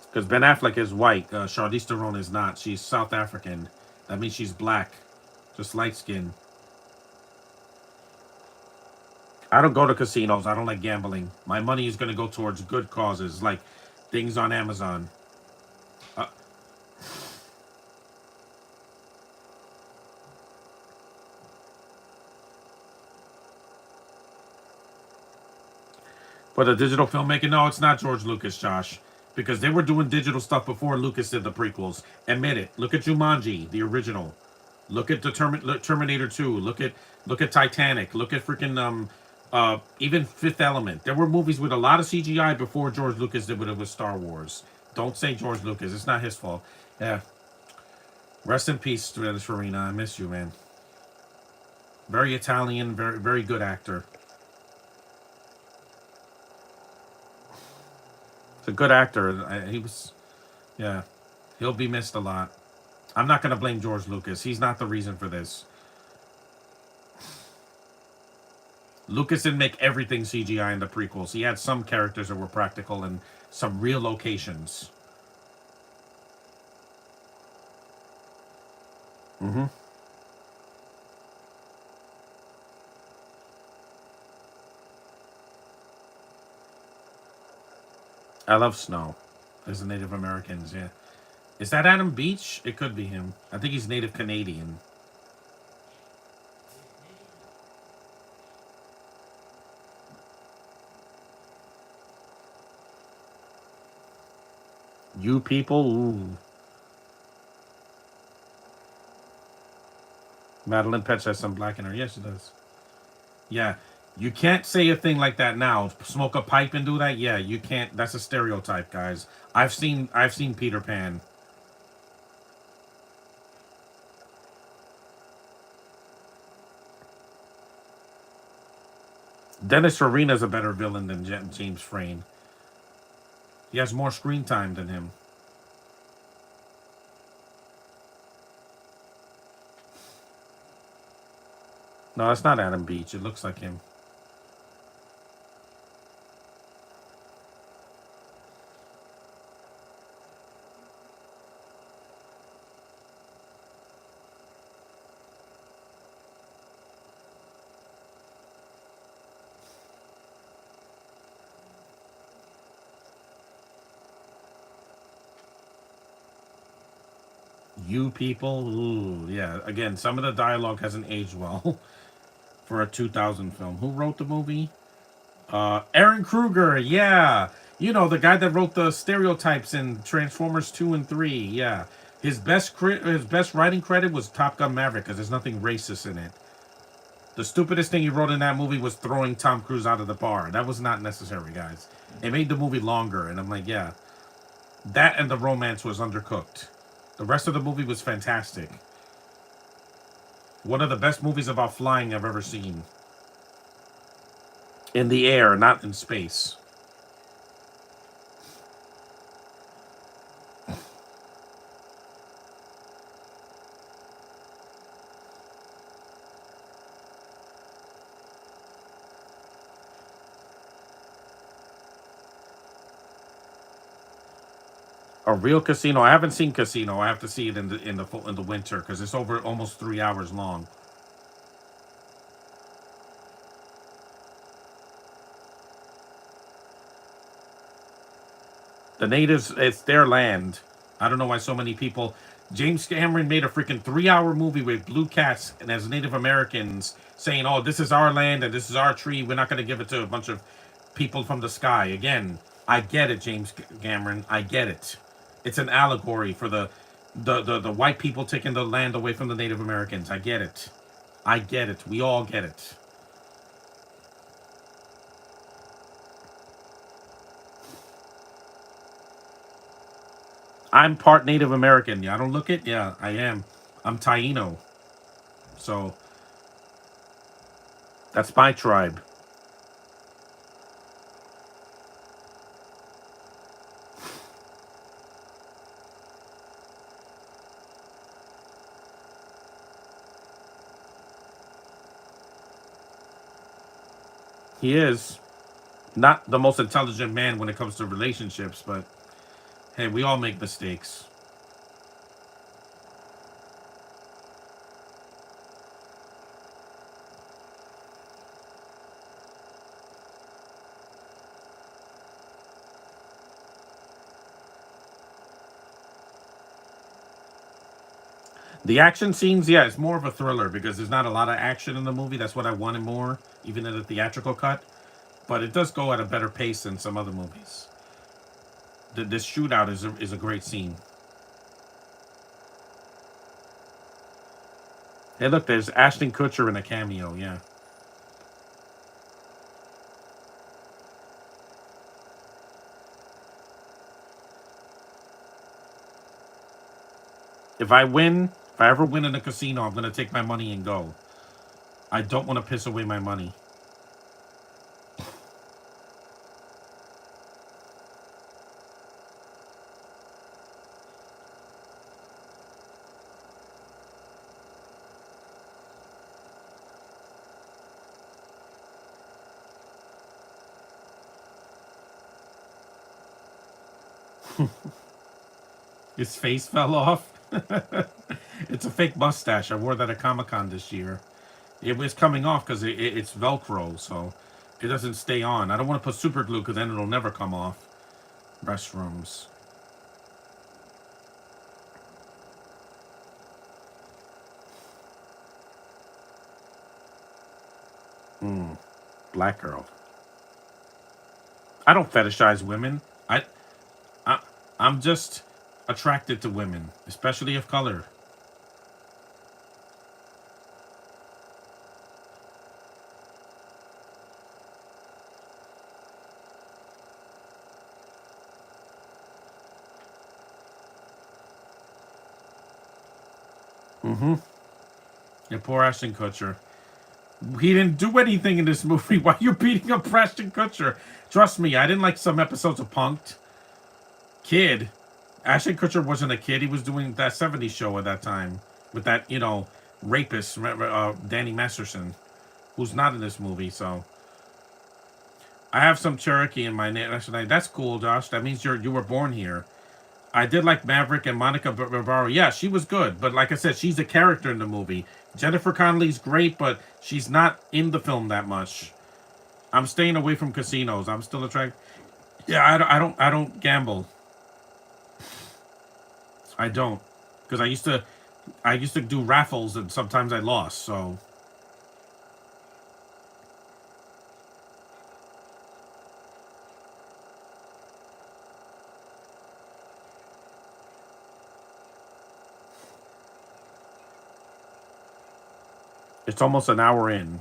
Because Ben Affleck is white, Charlize Theron is not. She's South African. That means she's black, just light skin. I don't go to casinos. I don't like gambling. My money is gonna go towards good causes, like things on Amazon. Uh, but the digital filmmaking, no, it's not George Lucas, Josh, because they were doing digital stuff before Lucas did the prequels. Admit it. Look at Jumanji, the original. Look at the Terminator 2. Look at Titanic. Look at freaking even Fifth Element. There were movies with a lot of CGI before George Lucas did with Star Wars. Don't say George Lucas. It's not his fault. Yeah. Rest in peace, Farina. I miss you, man. Very Italian, very good actor. He's a good actor. He was, yeah. He'll be missed a lot. I'm not gonna blame George Lucas. He's not the reason for this. Lucas didn't make everything CGI in the prequels. He had some characters that were practical and some real locations. Mm-hmm. I love snow. There's the Native Americans, yeah. Is that Adam Beach? It could be him. I think he's Native Canadian. You people, ooh. Madeline Petch has some black in her. Yes, she does. Yeah. You can't say a thing like that now. Smoke a pipe and do that? Yeah, you can't. That's a stereotype, guys. I've seen Peter Pan. Dennis Farina's a better villain than James Frayne. He has more screen time than him. No, that's not Adam Beach. It looks like him. You people, ooh, yeah. Again, some of the dialogue hasn't aged well for a 2000 film. Who wrote the movie? Aaron Kruger, yeah. You know, the guy that wrote the stereotypes in Transformers 2 and 3, yeah. His best writing credit was Top Gun Maverick because there's nothing racist in it. The stupidest thing he wrote in that movie was throwing Tom Cruise out of the bar. That was not necessary, guys. It made the movie longer, and I'm like, yeah. That and the romance was undercooked. The rest of the movie was fantastic. One of the best movies about flying I've ever seen. In the air, not in space. A real Casino. I haven't seen Casino. I have to see it in the winter because it's over almost 3 hours long. The natives, it's their land. I don't know why so many people. James Cameron made a freaking 3 hour movie with blue cats and as Native Americans saying, "Oh, this is our land and this is our tree. We're not going to give it to a bunch of people from the sky." Again, I get it, James Cameron. I get it. It's an allegory for the white people taking the land away from the Native Americans. I get it. I get it. We all get it. I'm part Native American. Yeah, I don't look it. Yeah, I am. I'm Taino. So that's my tribe. He is not the most intelligent man when it comes to relationships, but hey, we all make mistakes. The action scenes, yeah, it's more of a thriller because there's not a lot of action in the movie. That's what I wanted more, even in the theatrical cut. But it does go at a better pace than some other movies. This shootout is a great scene. Hey, look, there's Ashton Kutcher in a cameo. Yeah. If I ever win in a casino, I'm gonna take my money and go. I don't want to piss away my money. His face fell off. It's a fake mustache. I wore that at Comic Con this year. It was coming off because it's Velcro, so it doesn't stay on. I don't want to put super glue because then it'll never come off. Restrooms. Hmm. Black girl. I don't fetishize women. I I'm just attracted to women, especially of color. Mm-hmm. Yeah, poor Ashton Kutcher. He didn't do anything in this movie. Why are you beating up Ashton Kutcher? Trust me, I didn't like some episodes of Punked. Kid. Ashton Kutcher wasn't a kid. He was doing that '70s show at that time with that, rapist, Danny Masterson, who's not in this movie. So I have some Cherokee in my nationality. That's cool, Josh. That means you were born here. I did like Maverick and Monica Barbaro. Yeah, she was good, but like I said, she's a character in the movie. Jennifer Connelly's great, but she's not in the film that much. I'm staying away from casinos. I'm still attracted. Yeah, I don't gamble. I don't, because I used to do raffles and sometimes I lost. So it's almost an hour in.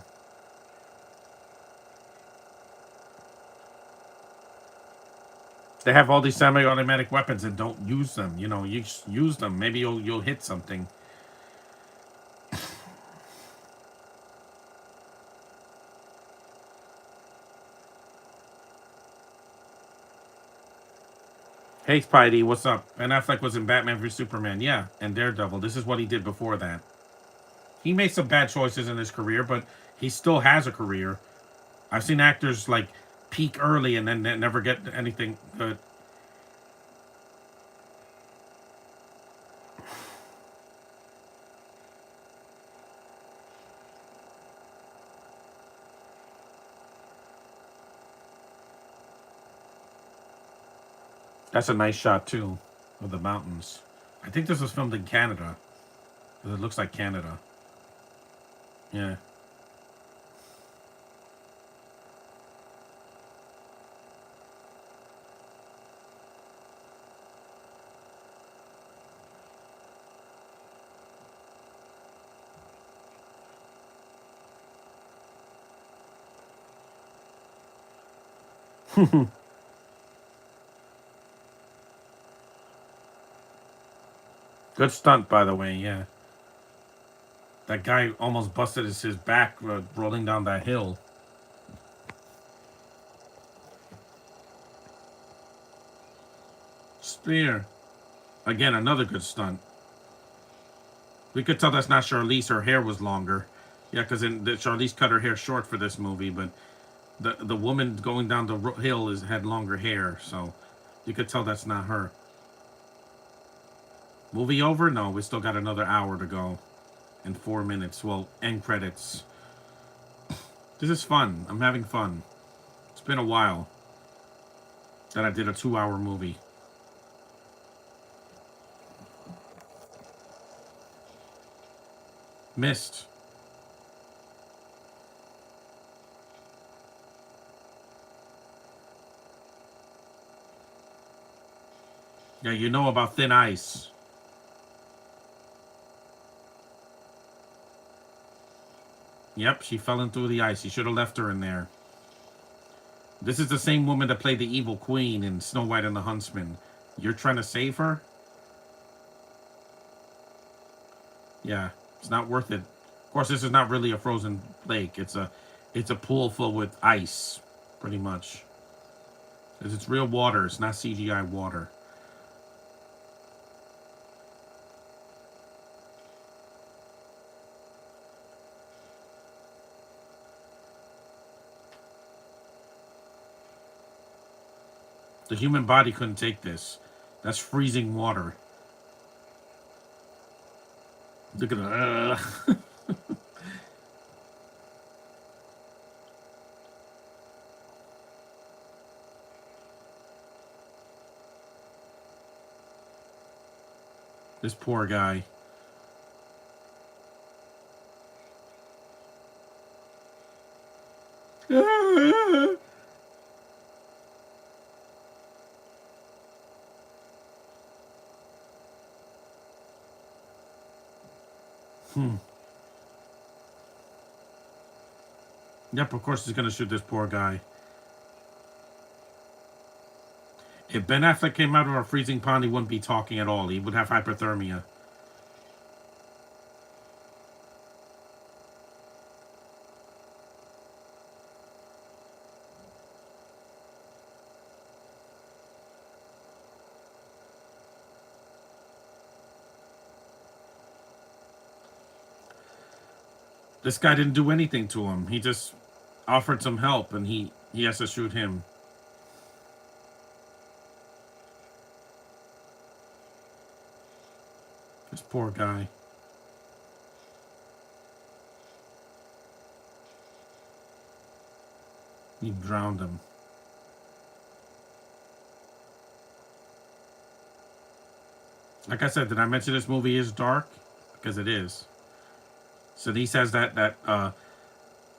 They have all these semi-automatic weapons and don't use them. You use them. Maybe you'll hit something. Hey, Spidey, what's up? Ben Affleck was in Batman v Superman, yeah, and Daredevil. This is what he did before that. He made some bad choices in his career, but he still has a career. I've seen actors like peak early and then never get anything good. That's a nice shot too, of the mountains. I think this was filmed in Canada. 'Cause it looks like Canada. Yeah. Good stunt, by the way. Yeah, that guy almost busted his back rolling down that hill. Spear. Again, another good stunt. We could tell that's not Charlize. Her hair was longer. Yeah, because Charlize cut her hair short for this movie, but the woman going down the hill had longer hair, so you could tell that's not her. Movie over? No, we still got another hour to go, and 4 minutes. Well, end credits. This is fun. I'm having fun. It's been a while that I did a 2-hour movie. Missed. Yeah, you know about thin ice. Yep, she fell into the ice. You should have left her in there. This is the same woman that played the evil queen in Snow White and the Huntsman. You're trying to save her? Yeah, it's not worth it. Of course, this is not really a frozen lake. It's a pool full with ice, pretty much. Because it's real water. It's not CGI water. The human body couldn't take this. That's freezing water. Look at that. This poor guy. Yep, of course he's gonna shoot this poor guy. If Ben Affleck came out of a freezing pond, he wouldn't be talking at all. He would have hypothermia. This guy didn't do anything to him. He just offered some help, and he has to shoot him. This poor guy. He drowned him. Like I said, did I mention this movie is dark? Because it is. So he says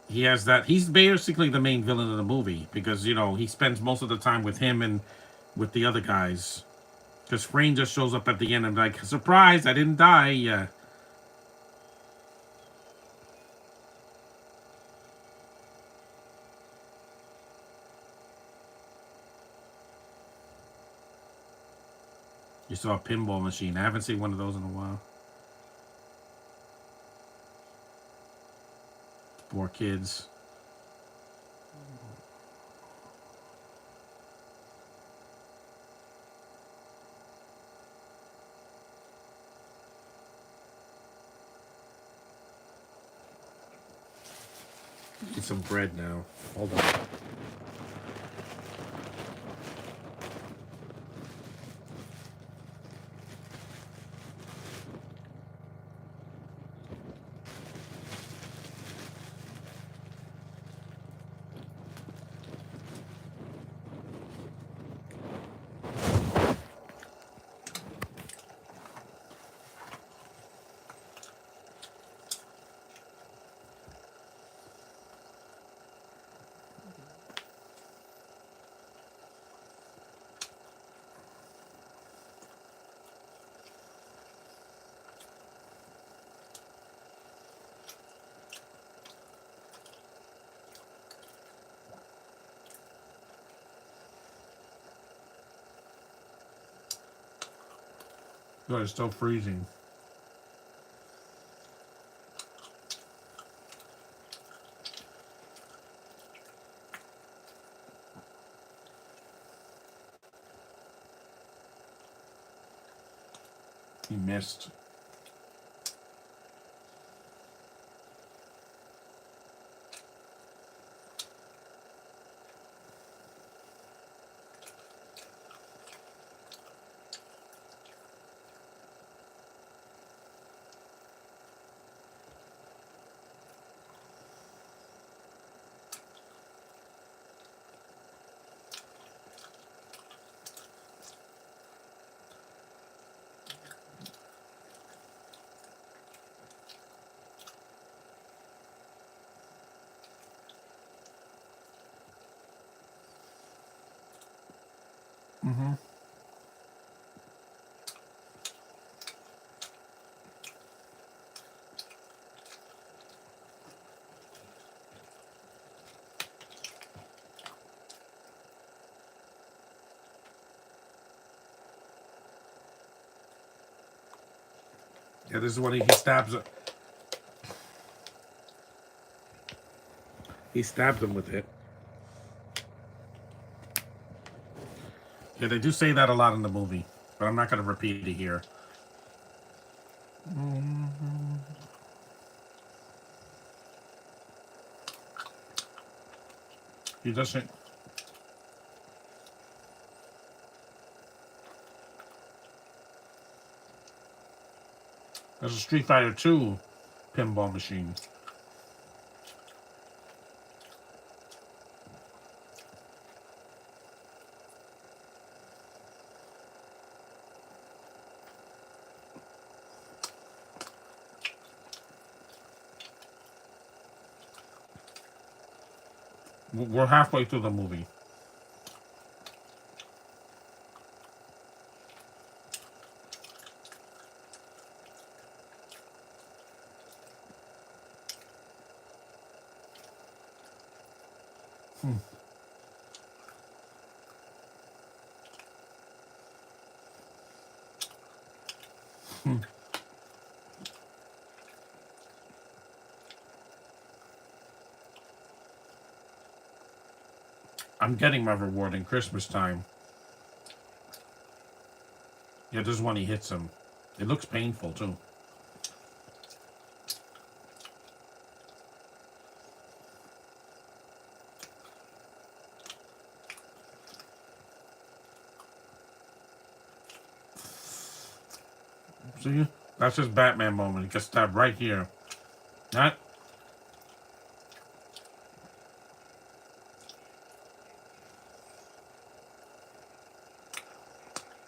he has that. He's basically the main villain of the movie because he spends most of the time with him and with the other guys. Because Frayne just shows up at the end and like, surprise, I didn't die. Yeah. You saw a pinball machine. I haven't seen one of those in a while. Poor kids. Need some bread now. Hold on. Good, it's still freezing. He missed. Mm-hmm. Yeah, this is when he stabs it. He stabs him with it. Yeah, they do say that a lot in the movie, but I'm not going to repeat it here. He doesn't. There's a Street Fighter 2 pinball machine. We're halfway through the movie. I'm getting my reward in Christmas time. Yeah, this is when he hits him. It looks painful, too. See? That's his Batman moment. He gets stabbed right here. Not.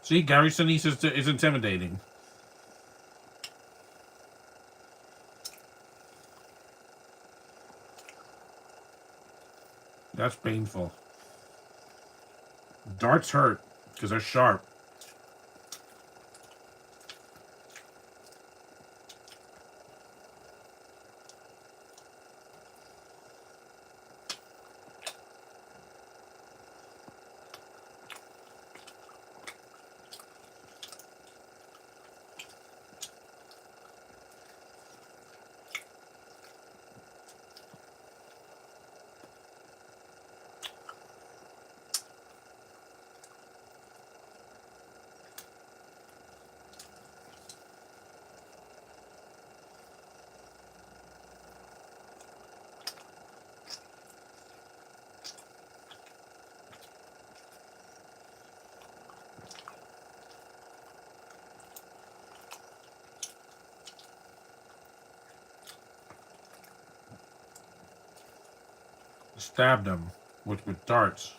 See, Gary Sinise is intimidating. That's painful. Darts hurt because they're sharp. Stabbed him with darts.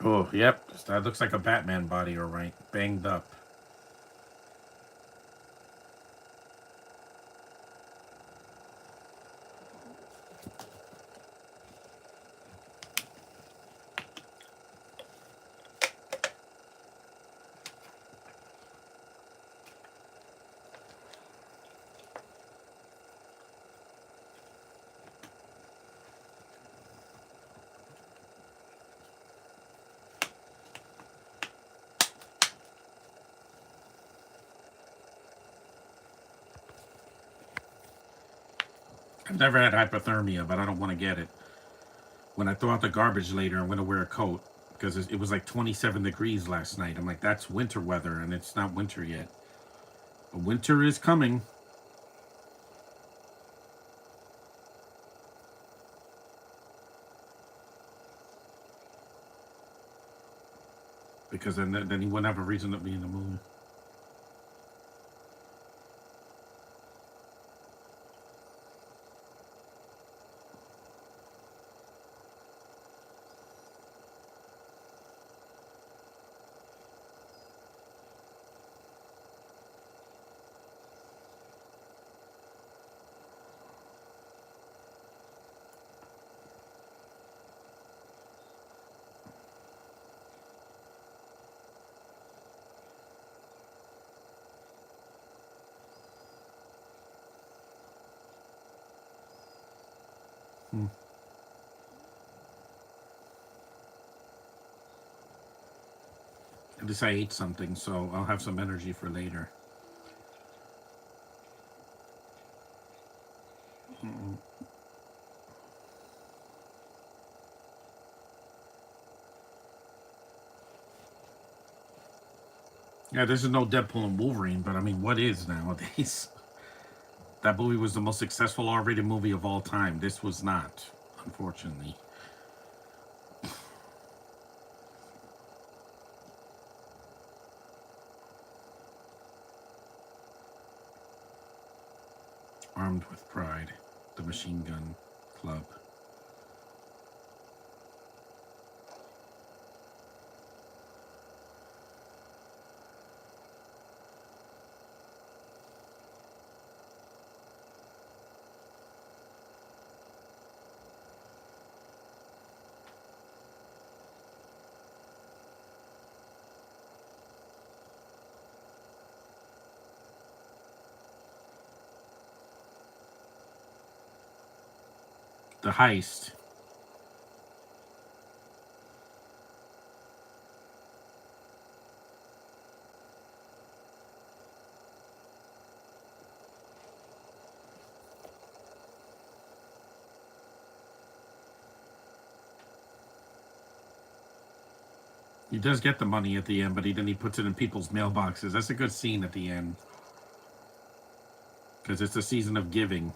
Oh, yep. That looks like a Batman body, all right. Banged up. I've never had hypothermia, but I don't want to get it. When I throw out the garbage later, I'm going to wear a coat because it was like 27 degrees last night. I'm like, that's winter weather, and it's not winter yet. But winter is coming. Because then he wouldn't have a reason to be in the movie. Hmm. At least I ate something, so I'll have some energy for later. Mm. Yeah, this is no Deadpool and Wolverine, but I mean, what is nowadays? That movie was the most successful R-rated movie of all time. This was not, unfortunately. Armed with Pride, the Machine Gun Club. The Heist. He does get the money at the end, but then he puts it in people's mailboxes. That's a good scene at the end. Because it's a season of giving.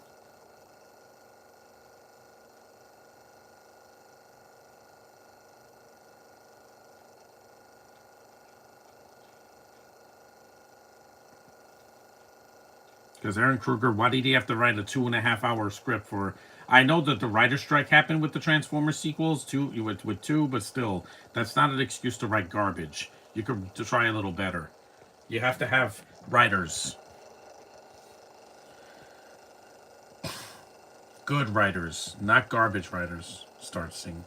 Because Aaron Kruger, why did he have to write a 2.5 hour script for? I know that the writer's strike happened with the Transformers sequels, with two, but still, that's not an excuse to write garbage. You could to try a little better. You have to have writers, good writers, not garbage writers. Start singing.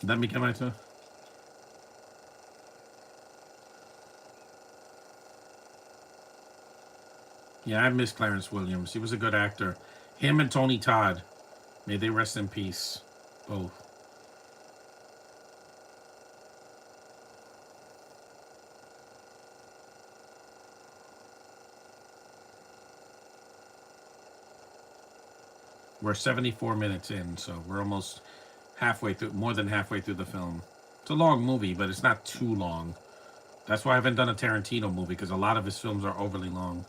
Let me get my turn. Yeah, I miss Clarence Williams. He was a good actor. Him and Tony Todd. May they rest in peace. Both. We're 74 minutes in, so we're almost halfway through, more than halfway through the film. It's a long movie, but it's not too long. That's why I haven't done a Tarantino movie, because a lot of his films are overly long.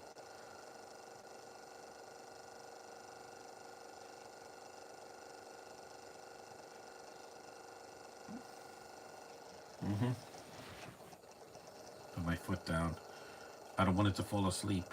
Put my foot down. I don't want it to fall asleep.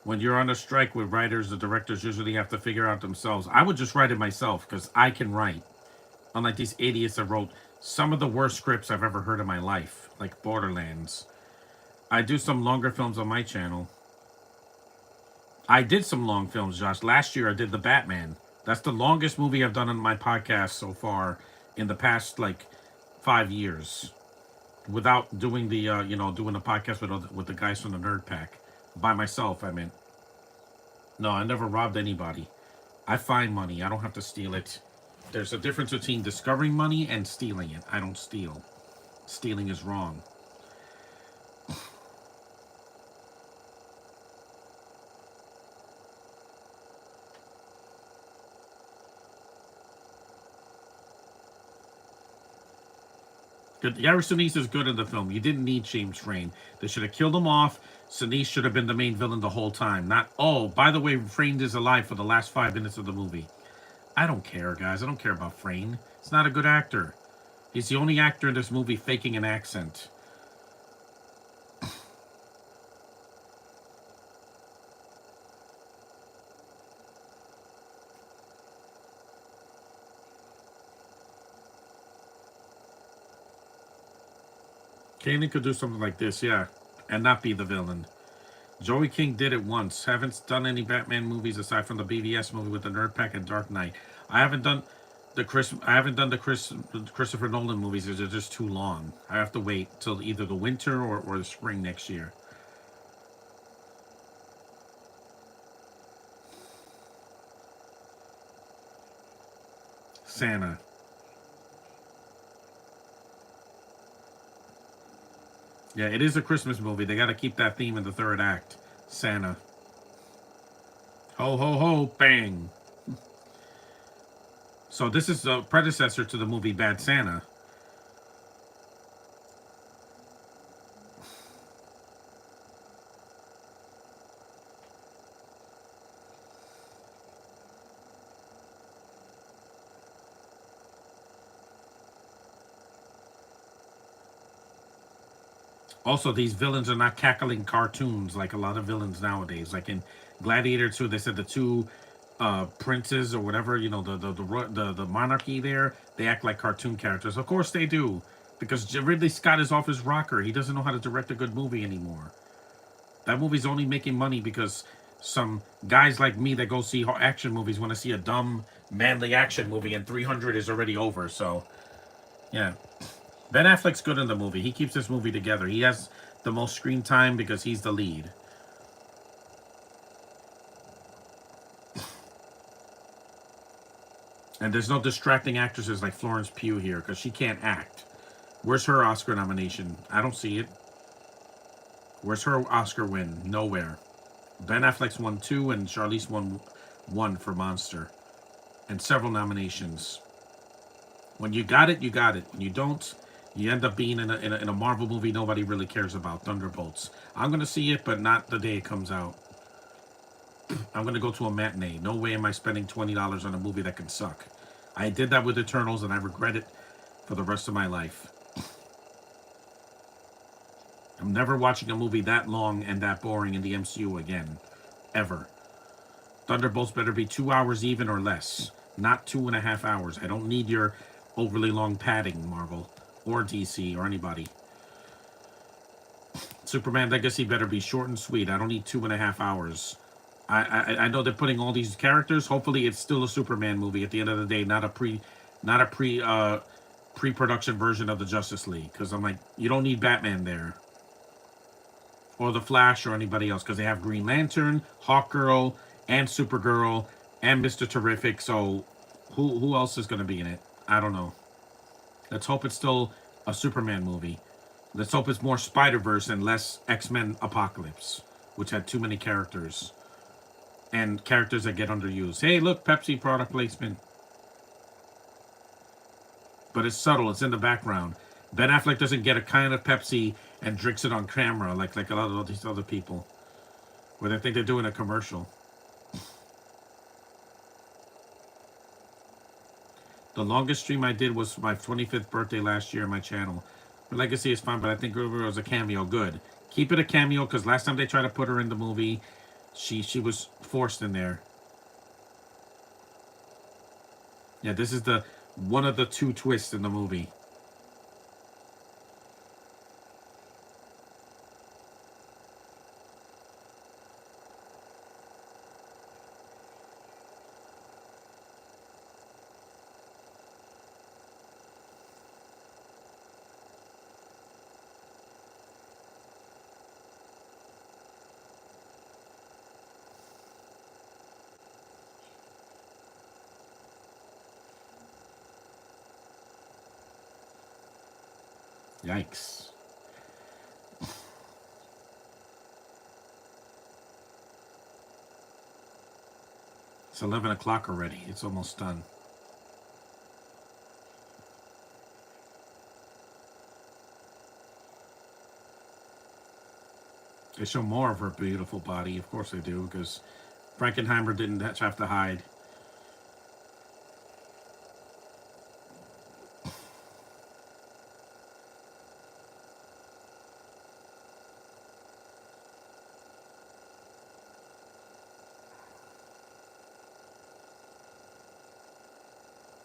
When you're on a strike with writers, the directors usually have to figure out themselves. I would just write it myself because I can write. Unlike these idiots that wrote some of the worst scripts I've ever heard in my life, like Borderlands. I do some longer films on my channel. I did some long films, Josh. Last year I did The Batman. That's the longest movie I've done on my podcast so far in the past, like, 5 years. Without doing the, doing a podcast with the guys from the Nerd Pack. By myself, I mean. No, I never robbed anybody. I find money. I don't have to steal it. There's a difference between discovering money and stealing it. I don't steal. Stealing is wrong. Good. Gary Sinise is good in the film. You didn't need James Frain. They should have killed him off. Sinise should have been the main villain the whole time. Not, oh, by the way, Frain is alive for the last 5 minutes of the movie. I don't care, guys. I don't care about Frain. He's not a good actor. He's the only actor in this movie faking an accent. Kanan could do something like this, yeah, and not be the villain. Joey King did it once. Haven't done any Batman movies aside from the BVS movie with the Nerd Pack and Dark Knight. I haven't done the Christopher Nolan movies. They're just too long. I have to wait till either the winter or the spring next year. Santa. Yeah, it is a Christmas movie. They got to keep that theme in the third act. Santa. Ho, ho, ho, bang. So this is a predecessor to the movie Bad Santa. Also, these villains are not cackling cartoons like a lot of villains nowadays. Like in Gladiator 2, they said the two princes or whatever, the monarchy there, they act like cartoon characters. Of course they do, because Ridley Scott is off his rocker. He doesn't know how to direct a good movie anymore. That movie's only making money because some guys like me that go see action movies want to see a dumb, manly action movie, and 300 is already over. So, yeah. Ben Affleck's good in the movie. He keeps this movie together. He has the most screen time because he's the lead. And there's no distracting actresses like Florence Pugh here because she can't act. Where's her Oscar nomination? I don't see it. Where's her Oscar win? Nowhere. Ben Affleck's won 2 and Charlize won 1 for Monster. And several nominations. When you got it, you got it. When you don't, you end up being in a Marvel movie nobody really cares about, Thunderbolts. I'm going to see it, but not the day it comes out. I'm going to go to a matinee. No way am I spending $20 on a movie that can suck. I did that with Eternals, and I regret it for the rest of my life. I'm never watching a movie that long and that boring in the MCU again. Ever. Thunderbolts better be 2 hours even or less. Not 2.5 hours. I don't need your overly long padding, Marvel. Or DC, or anybody. Superman Legacy better be short and sweet. I don't need 2.5 hours. I know they're putting all these characters. Hopefully, it's still a Superman movie at the end of the day, not a pre-production version of the Justice League. Because I'm like, you don't need Batman there, or the Flash, or anybody else, because they have Green Lantern, Hawkgirl, and Supergirl, and Mr. Terrific. So, who else is going to be in it? I don't know. Let's hope it's still a Superman movie. Let's hope it's more Spider-Verse and less X-Men Apocalypse, which had too many characters and characters that get underused. Hey, look, Pepsi product placement. But it's subtle. It's in the background. Ben Affleck doesn't get a can of Pepsi and drinks it on camera like a lot of these other people, where they think they're doing a commercial. The longest stream I did was my 25th birthday last year on my channel. Her legacy is fine, but I think it was a cameo. Good. Keep it a cameo, because last time they tried to put her in the movie, she was forced in there. Yeah, this is the one of the two twists in the movie. Yikes. It's 11 o'clock already. It's almost done. They show more of her beautiful body. Of course they do, because Frankenheimer didn't have to hide.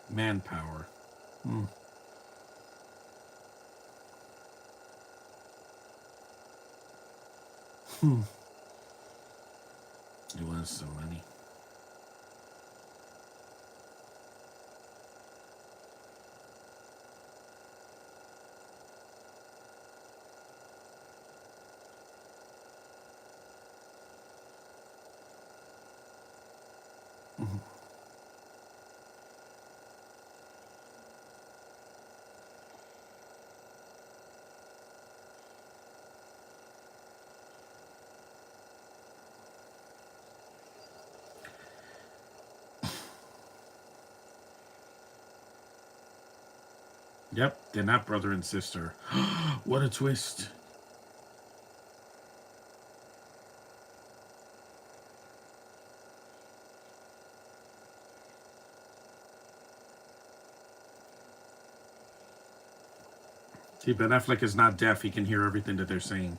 Manpower. Hmm. It was some money. Yep, they're not brother and sister. What a twist. See, Ben Affleck is not deaf. He can hear everything that they're saying.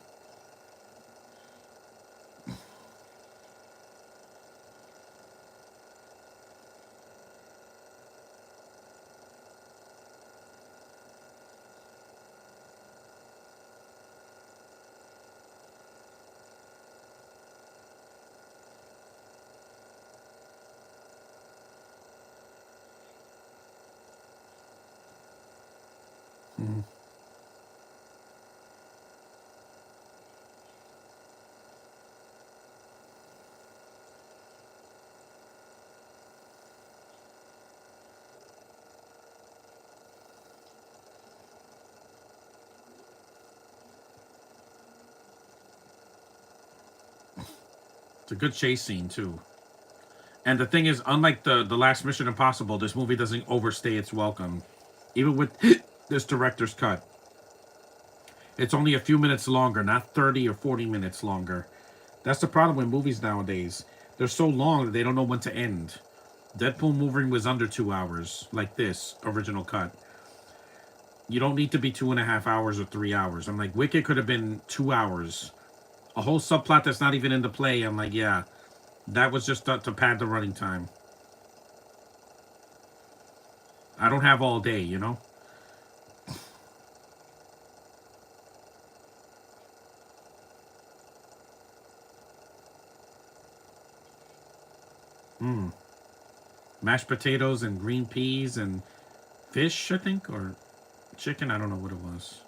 Mm-hmm. It's a good chase scene, too. And the thing is, unlike the last Mission Impossible, this movie doesn't overstay its welcome. Even with this director's cut. It's only a few minutes longer, not 30 or 40 minutes longer. That's the problem with movies nowadays. They're so long that they don't know when to end. Deadpool movie was under 2 hours, like this original cut. You don't need to be 2.5 hours or 3 hours. I'm like, Wicked could have been 2 hours. A whole subplot that's not even in the play. I'm like, yeah, that was just to pad the running time. I don't have all day, you know? Hmm. Mashed potatoes and green peas and fish, I think, or chicken. I don't know what it was.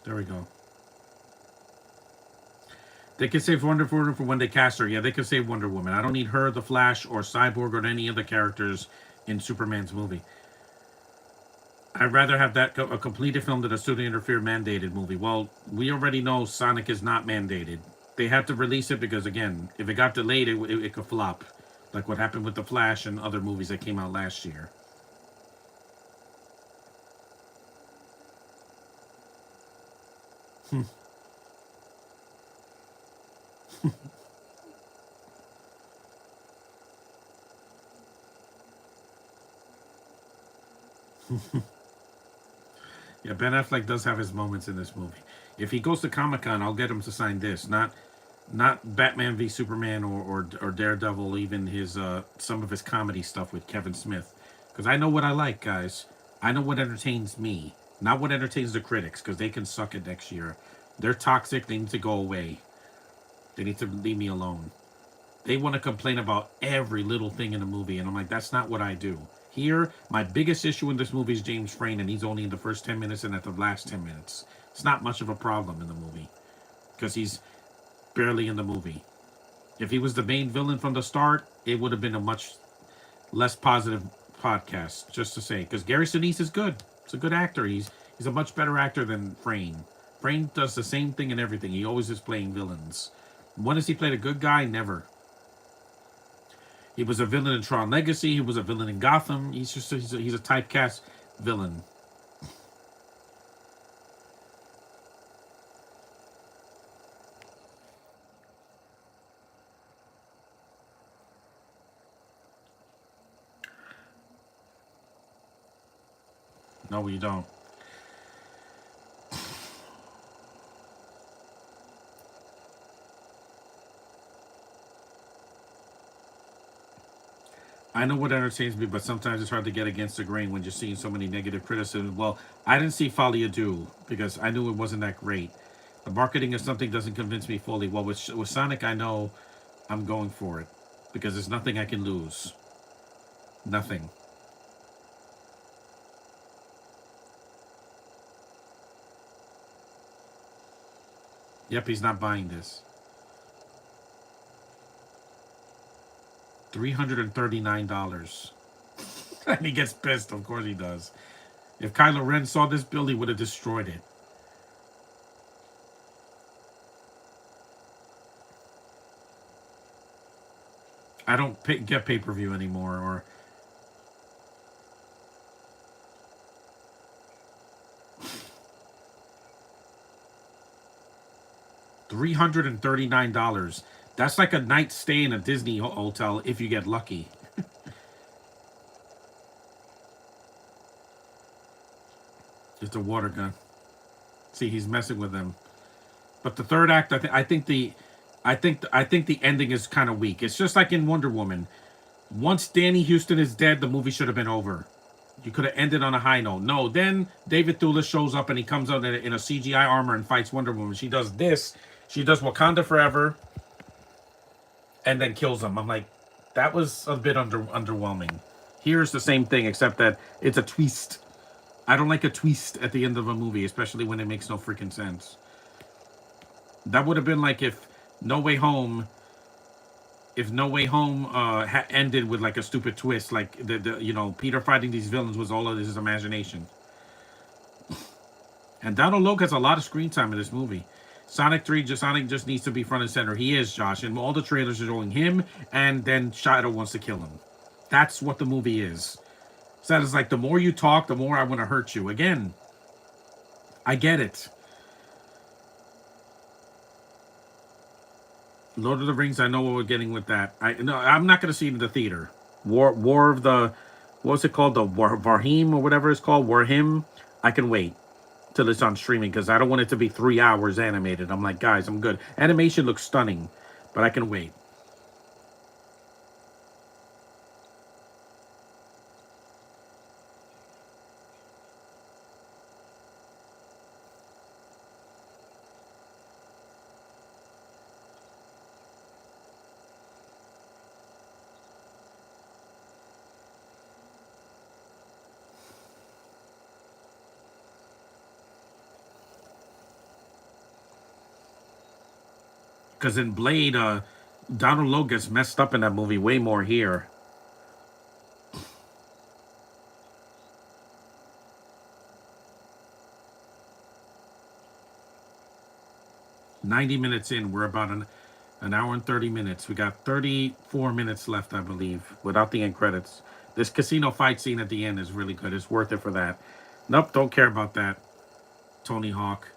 There we go. They could save Wonder Woman for when they cast her. Yeah, they could save Wonder Woman. I don't need her, the Flash, or Cyborg, or any of the characters in Superman's movie. I'd rather have that a completed film than a studio interfered mandated movie. Well, we already know Sonic is not mandated. They had to release it because, again, if it got delayed, it could flop, like what happened with the Flash and other movies that came out last year. Yeah, Ben Affleck does have his moments in this movie. If he goes to Comic Con, I'll get him to sign this. Not Batman v Superman or Daredevil. Even his some of his comedy stuff with Kevin Smith, because I know what I like, guys. I know what entertains me, not what entertains the critics, because they can suck it next year. They're toxic. They need to go away. They need to leave me alone. They want to complain about every little thing in the movie, and I'm like, that's not what I do. Here, my biggest issue in this movie is James Frain, and he's only in the first 10 minutes and at the last 10 minutes. It's not much of a problem in the movie, because he's barely in the movie. If he was the main villain from the start, it would have been a much less positive podcast, just to say. Because Gary Sinise is good. He's a good actor. He's a much better actor than Frain. Frain does the same thing in everything. He always is playing villains. When has he played a good guy? Never. He was a villain in Tron Legacy. He was a villain in Gotham. He's a typecast villain. No, you don't. I know what entertains me, but sometimes it's hard to get against the grain when you're seeing so many negative criticisms. Well, I didn't see Folie à Deux because I knew it wasn't that great. The marketing of something doesn't convince me fully. Well, with Sonic, I know I'm going for it because there's nothing I can lose. Nothing. Yep, he's not buying this. $339. And he gets pissed. Of course he does. If Kylo Ren saw this bill, he would have destroyed it. I don't get pay-per-view anymore, or $339. That's like a night stay in a Disney hotel if you get lucky. It's a water gun. See, he's messing with them. But the third act, I think the ending is kind of weak. It's just like in Wonder Woman. Once Danny Houston is dead, the movie should have been over. You could have ended on a high note. No, then David Thewlis shows up and he comes out in a CGI armor and fights Wonder Woman. She does this. She does Wakanda Forever, and then kills him. I'm like, that was a bit underwhelming. Here's the same thing, except that it's a twist. I don't like a twist at the end of a movie, especially when it makes no freaking sense. That would have been like if No Way Home, ended with like a stupid twist, like the Peter fighting these villains was all of his imagination. And Donald Logue has a lot of screen time in this movie. Sonic just needs to be front and center. He is, Josh, and all the trailers are showing him, and then Shadow wants to kill him. That's what the movie is. So it's like the more you talk, the more I want to hurt you. Again, I get it. Lord of the Rings, I know what we're getting with that. I'm not going to see it in the theater. War of the, what's it called? The Varhim or whatever it's called, Warhim. I can wait till it's on streaming because I don't want it to be 3 hours animated. I'm like, guys, I'm good. Animation looks stunning, but I can wait. Because in Blade, Donald Logue gets messed up in that movie way more here. "90 minutes in, we're about an hour and 30 minutes. We got 34 minutes left, I believe, without the end credits. This casino fight scene at the end is really good. It's worth it for that. Nope, don't care about that. Tony Hawk.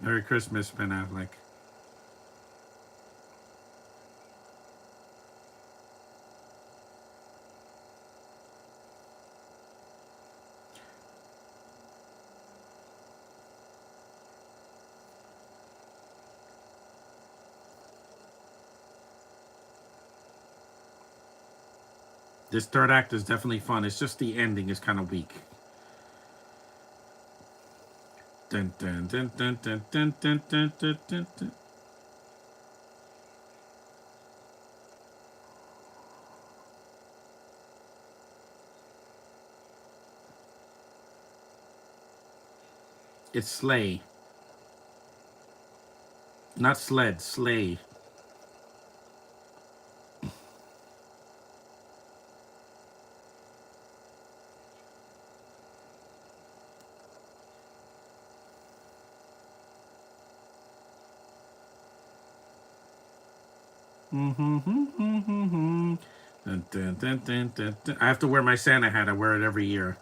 Merry Christmas, Ben Affleck. This third act is definitely fun. It's just the ending is kind of weak. Dun, dun, dun, dun, dun, dun, dun, dun, dun, dun, dun. It's Slay. Not Sled, Slay. Dun, dun, dun, dun, dun, dun. I have to wear my Santa hat. I wear it every year.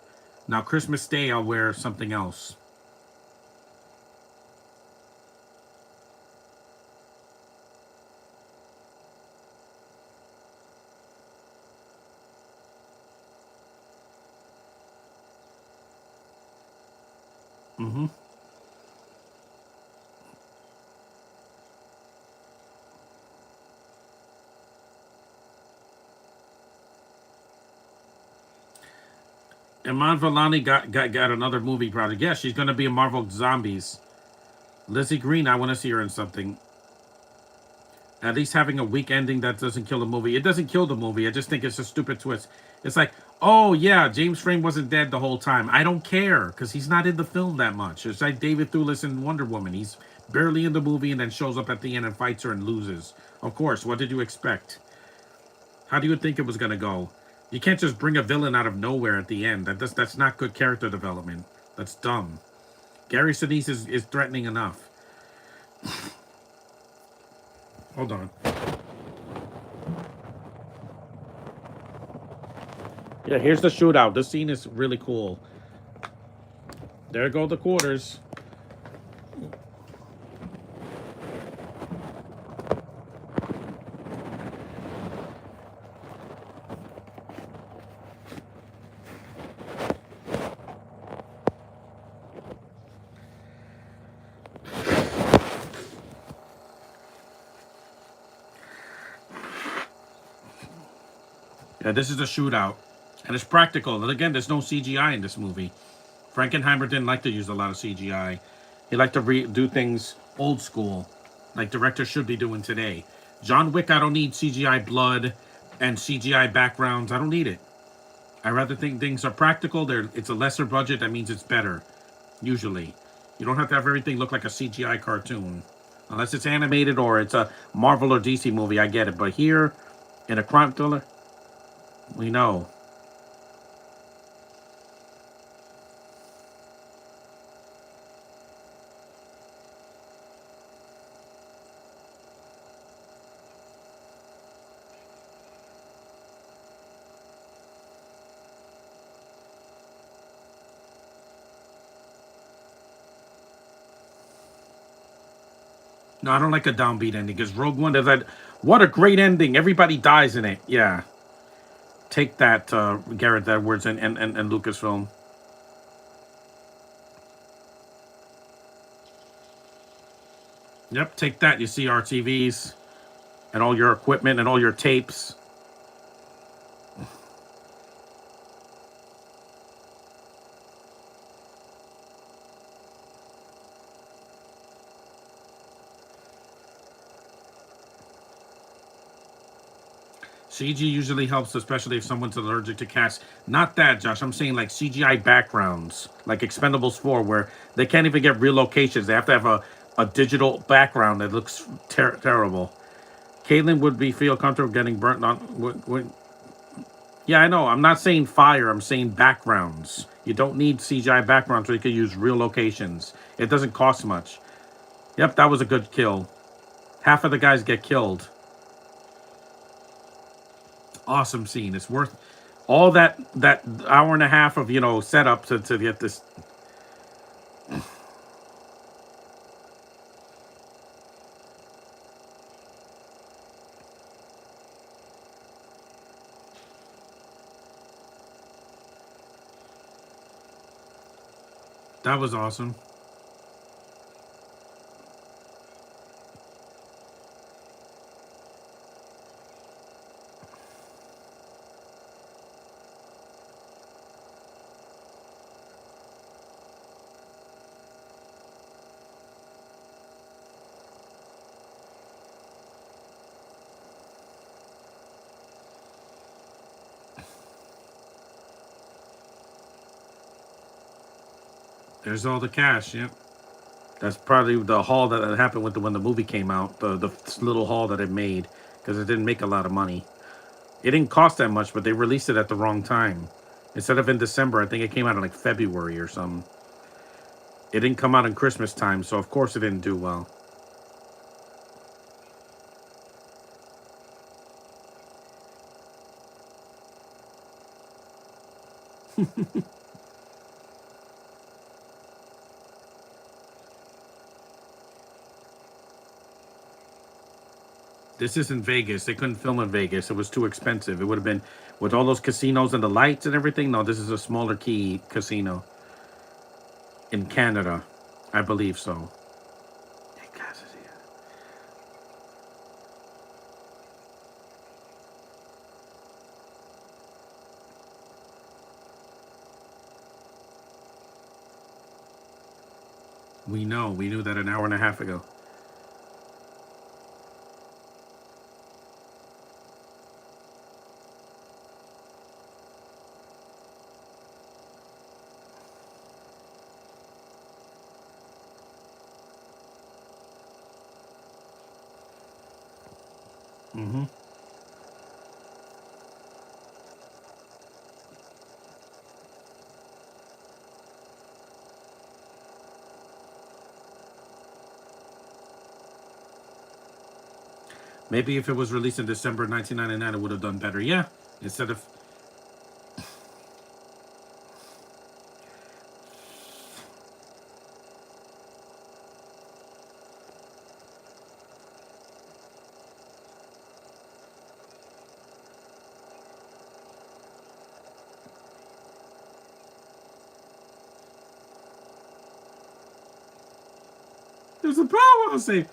Now, Christmas Day, I'll wear something else. Mm-hmm. Iman Vellani got another movie project. Yeah, she's going to be in Marvel Zombies. Lizzie Green, I want to see her in something. At least having a weak ending that doesn't kill the movie. It doesn't kill the movie. I just think it's a stupid twist. It's like, oh yeah, James Frame wasn't dead the whole time. I don't care because he's not in the film that much. It's like David Thewlis in Wonder Woman. He's barely in the movie and then shows up at the end and fights her and loses. Of course, what did you expect? How do you think it was going to go? You can't just bring a villain out of nowhere at the end. That's not good character development. That's dumb. Gary Sinise is threatening enough. Hold on. Yeah, here's the shootout. This scene is really cool. There go the quarters. Yeah, this is a shootout. And it's practical. And again, there's no CGI in this movie. Frankenheimer didn't like to use a lot of CGI. He liked to do things old school, like directors should be doing today. John Wick, I don't need CGI blood and CGI backgrounds. I don't need it. I rather think things are practical. It's a lesser budget. That means it's better, usually. You don't have to have everything look like a CGI cartoon. Unless it's animated or it's a Marvel or DC movie, I get it. But here, in a crime thriller, we know. No, I don't like a downbeat ending because Rogue One does that. What a great ending! Everybody dies in it. Yeah, take that, Garrett Edwards and Lucasfilm. Yep, take that. You see our TVs and all your equipment and all your tapes. CG usually helps, especially if someone's allergic to cats. Not that, Josh. I'm saying like CGI backgrounds, like Expendables 4, where they can't even get real locations. They have to have a digital background that looks terrible. Caitlin would be feel comfortable getting burnt on. Yeah, I know. I'm not saying fire. I'm saying backgrounds. You don't need CGI backgrounds where you can use real locations. It doesn't cost much. Yep, that was a good kill. Half of the guys get killed. Awesome scene. It's worth all that hour and a half of setup to get this. That was awesome. There's all the cash. Yep. That's probably the haul that happened with when the movie came out. The little haul that it made because it didn't make a lot of money. It didn't cost that much, but they released it at the wrong time. Instead of in December, I think it came out in like February or something. It didn't come out in Christmas time, so of course it didn't do well. This isn't Vegas. They couldn't film in Vegas. It was too expensive. It would have been with all those casinos and the lights and everything. No, this is a smaller key casino in Canada. I believe so. We know. We knew that an hour and a half ago. Mm-hmm. Maybe if it was released in December 1999, it would have done better. Yeah. Instead of. There's a power. I'll say.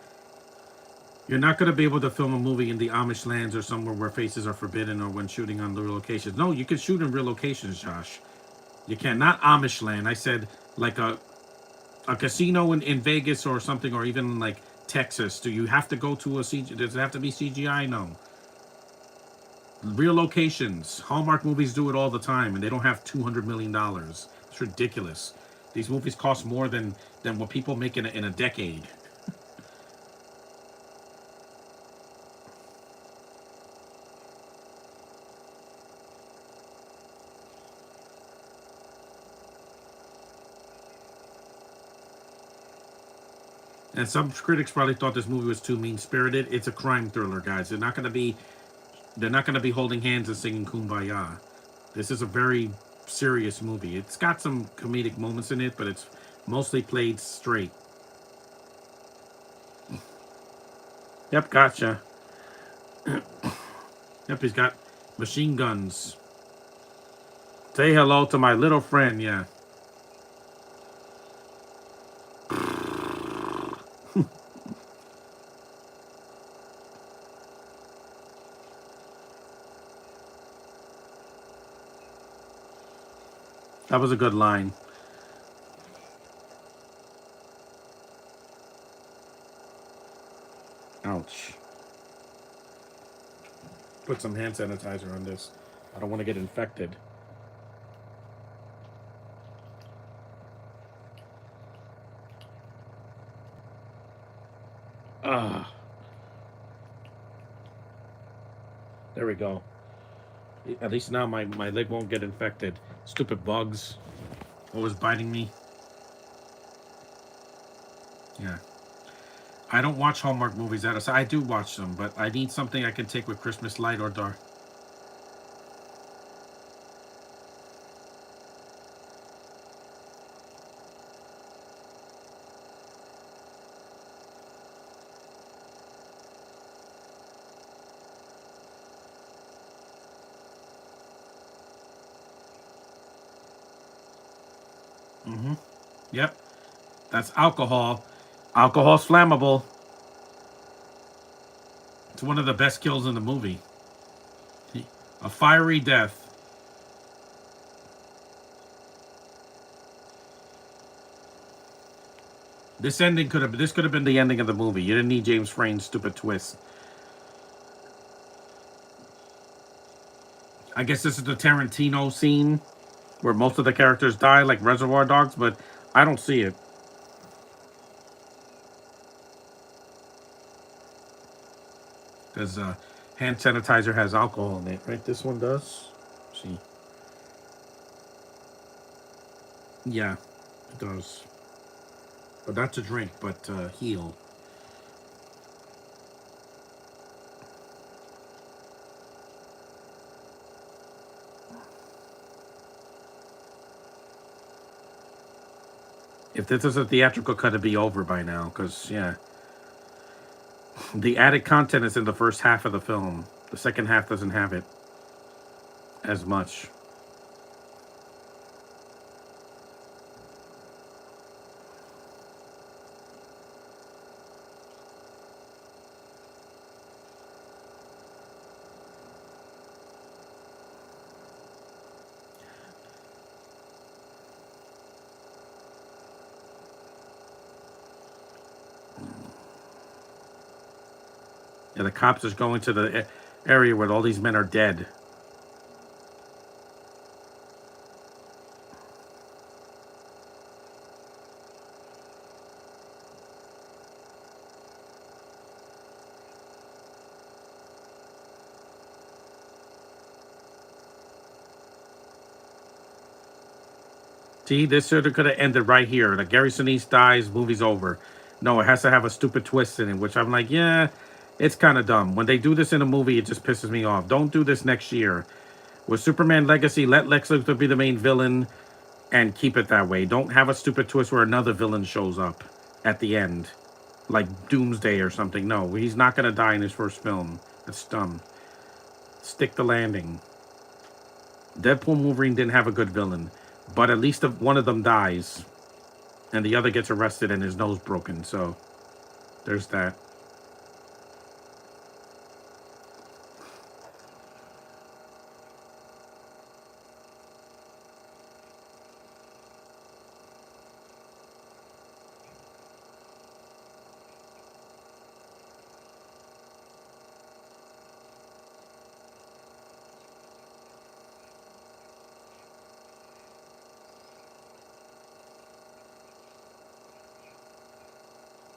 You're not going to be able to film a movie in the Amish lands or somewhere where faces are forbidden or when shooting on real locations. No, you can shoot in real locations, Josh. You can. Not Amish land. I said like a casino in Vegas or something, or even like Texas. Do you have to go to a CG? Does it have to be CGI? No. Real locations. Hallmark movies do it all the time, and they don't have $200 million. It's ridiculous. These movies cost more than what people make in a decade. And some critics probably thought this movie was too mean spirited. It's a crime thriller, guys. They're not gonna be holding hands and singing Kumbaya. This is a very serious movie. It's got some comedic moments in it, but it's mostly played straight. Yep, gotcha. Yep, he's got machine guns. Say hello to my little friend, yeah. That was a good line. Ouch. put some hand sanitizer on this. I don't want to get infected. Ah, there we go. At least now my leg won't get infected. Stupid bugs always biting me. Yeah. I don't watch Hallmark movies out of sight. I do watch them, but I need something I can take with Christmas light or dark. Mm-hmm. Yep. That's alcohol. Alcohol's flammable. It's one of the best kills in the movie. A fiery death. This could have been the ending of the movie. You didn't need James Frain's stupid twist. I guess this is the Tarantino scene where most of the characters die, like Reservoir Dogs, but I don't see it. Because hand sanitizer has alcohol in it, right? This one does. See, yeah, it does, but not to drink, but to heal. If this is a theatrical cut, it'd be over by now. Because yeah, the added content is in the first half of the film. The second half doesn't have it as much. Yeah, the cops is going to the area where all these men are dead. See, this should have could have ended right here. Like Gary Sinise dies, movie's over. No, it has to have a stupid twist in it, which I'm like, yeah, it's kind of dumb. When they do this in a movie, it just pisses me off. Don't do this next year. With Superman Legacy, let Lex Luthor be the main villain and keep it that way. Don't have a stupid twist where another villain shows up at the end, like Doomsday or something. No, he's not going to die in his first film. That's dumb. Stick the landing. Deadpool Wolverine didn't have a good villain, but at least one of them dies and the other gets arrested and his nose broken. So there's that.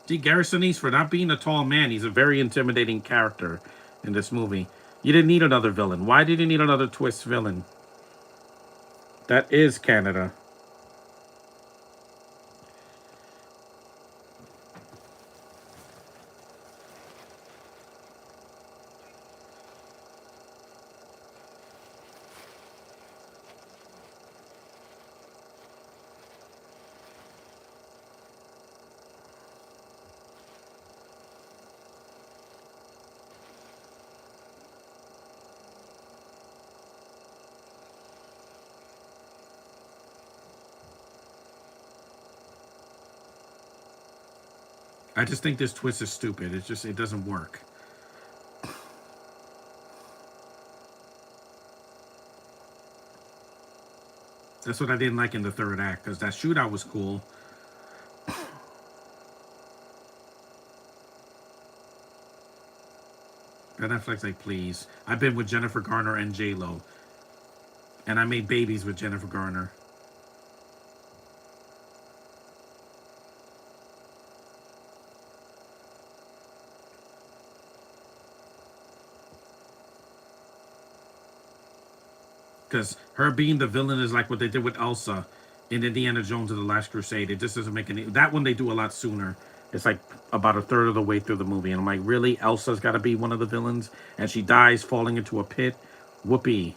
See, Gary Sinise, for not being a tall man, he's a very intimidating character in this movie. You didn't need another villain. Why did you need another twist villain? That is Canada. I just think this twist is stupid. It doesn't work. That's what I didn't like in the third act, because that shootout was cool. And Netflix, like, please. I've been with Jennifer Garner and J Lo, and I made babies with Jennifer Garner. Because her being the villain is like what they did with Elsa in Indiana Jones and the Last Crusade. It just doesn't make any. That one they do a lot sooner. It's like about a third of the way through the movie, and I'm like, really? Elsa's got to be one of the villains, and she dies falling into a pit. Whoopee.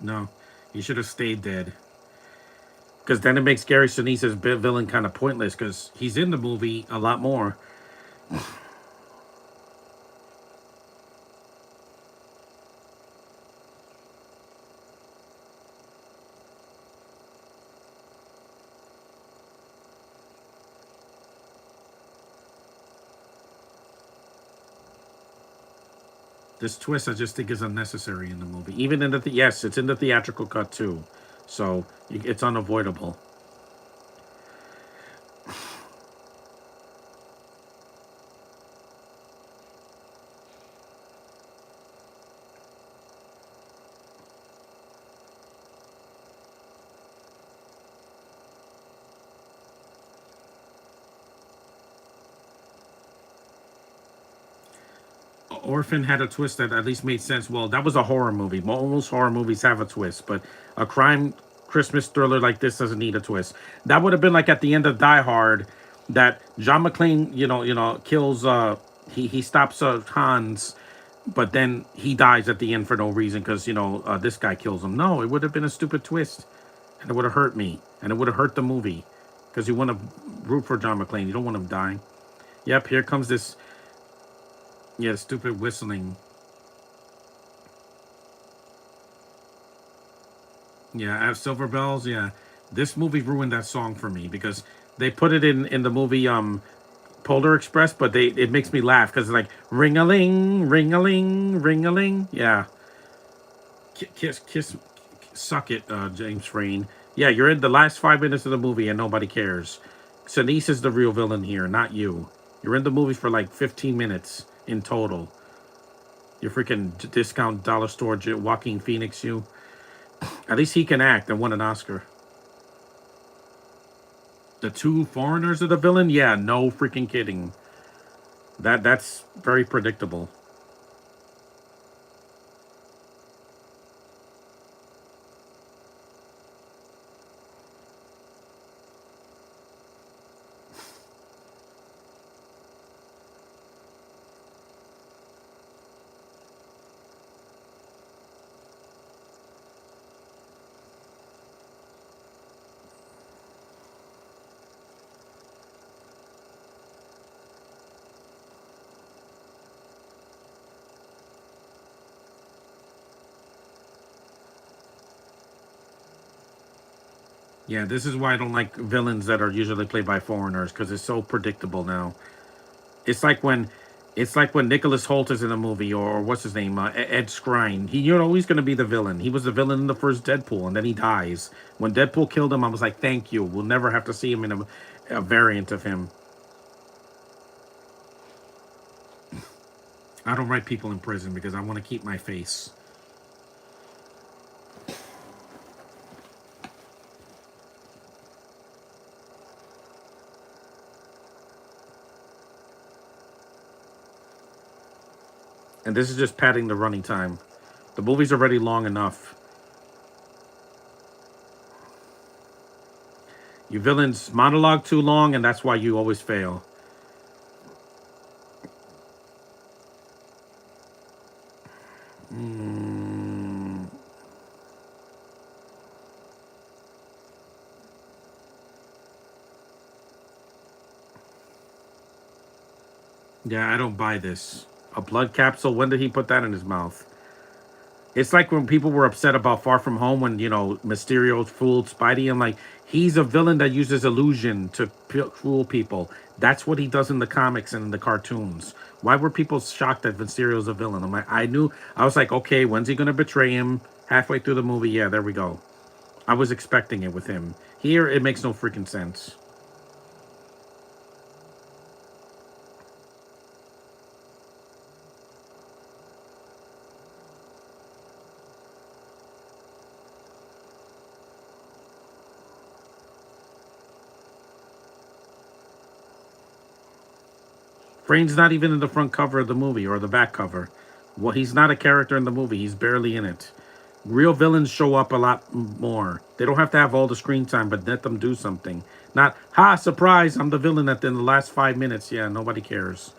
No, he should have stayed dead. Because then it makes Gary Sinise's villain kind of pointless. Because he's in the movie a lot more. This twist, I just think, is unnecessary in the movie. Even in the yes, it's in the theatrical cut too, so it's unavoidable. Orphan had a twist that at least made sense. Well, that was a horror movie. Most horror movies have a twist, but a crime Christmas thriller like this doesn't need a twist. That would have been like at the end of Die Hard, that John McClane, kills. He stops Hans, but then he dies at the end for no reason because this guy kills him. No, it would have been a stupid twist, and it would have hurt me, and it would have hurt the movie because you want to root for John McClane. You don't want him dying. Yep, here comes this. Yeah, stupid whistling. Yeah, I have Silver Bells. Yeah, this movie ruined that song for me because they put it in the movie Polar Express, but it makes me laugh because it's like ring a ling, ring a ling, ring a ling. Yeah, kiss, suck it, James Frayne. Yeah, you're in the last 5 minutes of the movie and nobody cares. Sinise is the real villain here, not you. You're in the movie for like 15 minutes in total. Your freaking discount dollar store Joaquin Phoenix, you. At least he can act and won an Oscar. The two foreigners are the villain? Yeah, no freaking kidding. That's very predictable. Yeah, this is why I don't like villains that are usually played by foreigners because it's so predictable now. It's like when Nicholas Holt is in a movie, or what's his name, Ed Skrein. He's going to be the villain. He was the villain in the first Deadpool, and then he dies. When Deadpool killed him, I was like, thank you. We'll never have to see him in a variant of him. I don't write people in prison because I want to keep my face. And this is just padding the running time. The movie's already long enough. You villains monologue too long, and that's why you always fail. Yeah, I don't buy this. A blood capsule? When did he put that in his mouth? It's like when people were upset about Far From Home when, Mysterio fooled Spidey. I'm like, he's a villain that uses illusion to fool people. That's what he does in the comics and in the cartoons. Why were people shocked that Mysterio's a villain? I was like, okay, when's he going to betray him? Halfway through the movie, yeah, there we go. I was expecting it with him. Here, it makes no freaking sense. Frane's not even in the front cover of the movie or the back cover. Well, he's not a character in the movie. He's barely in it. Real villains show up a lot more. They don't have to have all the screen time, but let them do something. Not, ha, surprise, I'm the villain in the last 5 minutes. Yeah, nobody cares.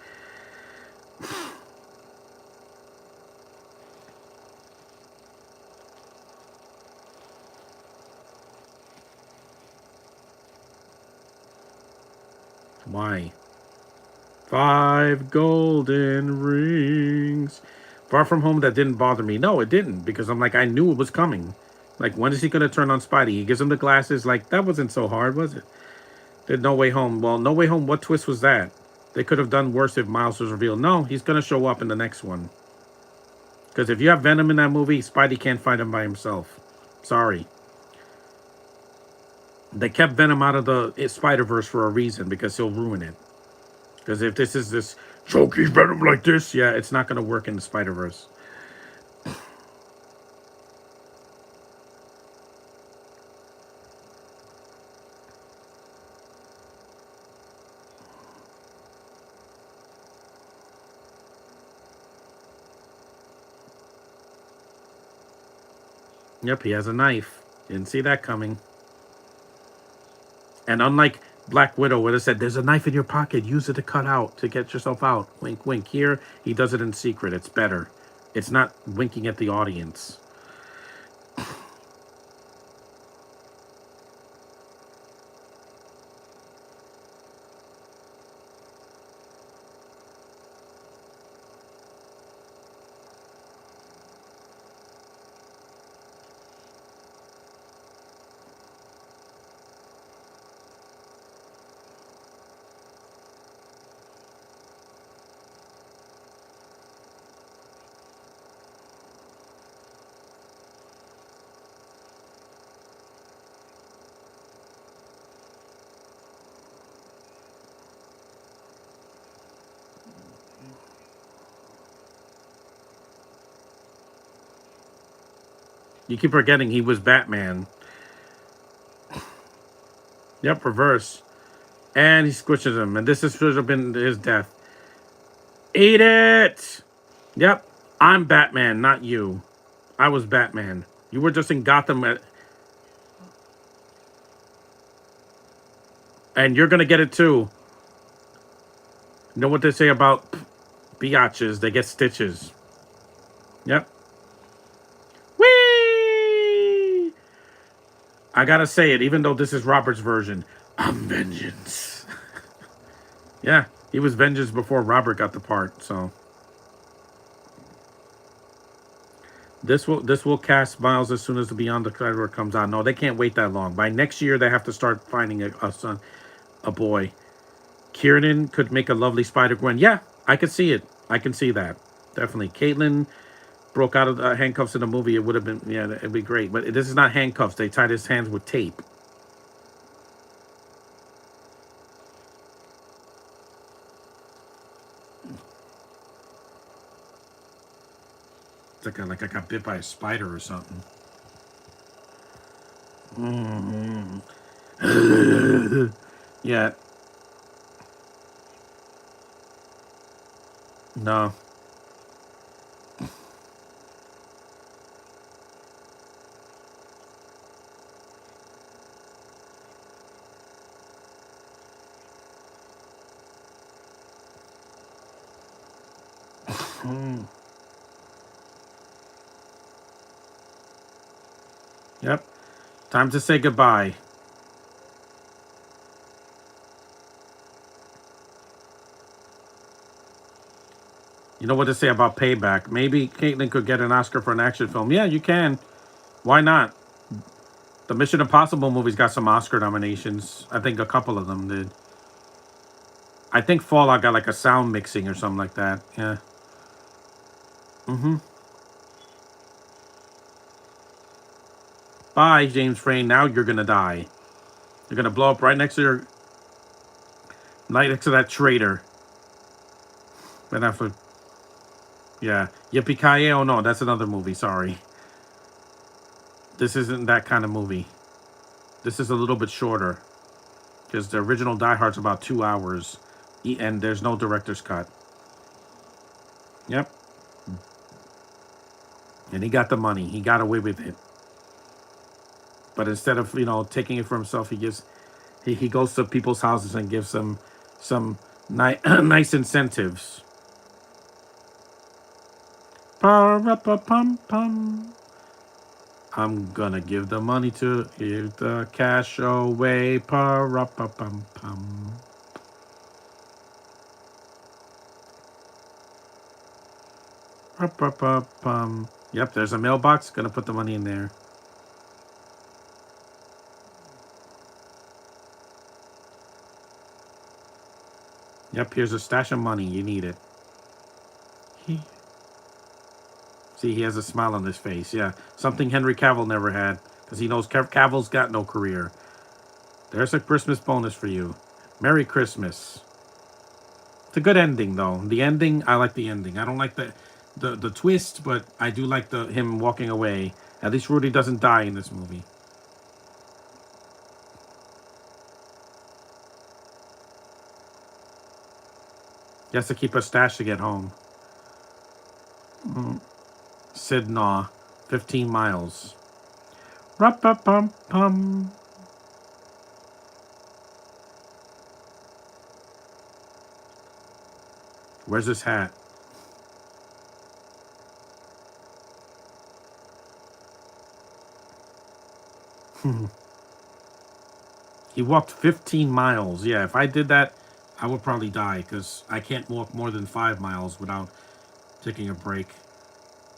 Why? 5 golden rings. Far From Home, that didn't bother me. No, it didn't, because I'm like, I knew it was coming. Like, when is he going to turn on Spidey? He gives him the glasses. Like, that wasn't so hard, was it? Did No Way Home. Well, No Way Home, what twist was that? They could have done worse if Miles was revealed. No, he's going to show up in the next one. Because if you have Venom in that movie, Spidey can't fight him by himself. Sorry. They kept Venom out of the Spider-Verse for a reason, because he'll ruin it. Because if this is this chunky Venom like this, yeah, it's not going to work in the Spider-Verse. Yep, he has a knife. Didn't see that coming. And unlike Black Widow, where they said, there's a knife in your pocket, use it to cut out, to get yourself out. Wink, wink. Here, he does it in secret. It's better. It's not winking at the audience. You keep forgetting he was Batman. Yep, reverse. And he squishes him. And this should have been his death. Eat it! Yep, I'm Batman, not you. I was Batman. You were just in Gotham, and you're gonna get it too. You know what they say about biatches? They get stitches. Yep. Whee! I gotta say it, even though this is Robert's version. I'm vengeance. Yeah, he was vengeance before Robert got the part. So this will cast Miles as soon as the Beyond the Corridor comes out. No, they can't wait that long. By next year, they have to start finding a son, a boy. Kieran could make a lovely Spider-Gwen. Yeah, I could see it. I can see that. Definitely. Caitlin broke out of the handcuffs in the movie. It would have been, yeah, it'd be great. But this is not handcuffs. They tied his hands with tape. It's like I got bit by a spider or something. Mm-hmm. Yeah. No. Mm. Yep. Time to say goodbye. You know what to say about Payback? Maybe Caitlin could get an Oscar for an action film. Yeah, you can. Why not? The Mission Impossible movies got some Oscar nominations. I think a couple of them did. I think Fallout got like a sound mixing or something like that. Yeah. Mm-hmm. Bye, James Frayne. Now you're gonna die. You're gonna blow up right next to your, right next to that traitor. Ben Affleck. Yeah. Yippee Ki Oh no, that's another movie. Sorry. This isn't that kind of movie. This is a little bit shorter because the original Die Hard's about 2 hours, and there's no director's cut. Yep. And he got the money. He got away with it. But instead of taking it for himself, he goes to people's houses and gives them some nice incentives. Pum. I'm gonna give the money to give the cash away. Pum. Pum. Yep, there's a mailbox. Gonna put the money in there. Yep, here's a stash of money. You need it. See, he has a smile on his face. Yeah, something Henry Cavill never had, because he knows Cavill's got no career. There's a Christmas bonus for you. Merry Christmas. It's a good ending, though. The ending, I like the ending. I don't like the twist, but I do like him walking away. At least Rudy doesn't die in this movie. He has to keep a stash to get home. Sidnaw, 15 miles. Pum. Where's his hat? He walked 15 miles. Yeah, if I did that, I would probably die because I can't walk more than 5 miles without taking a break.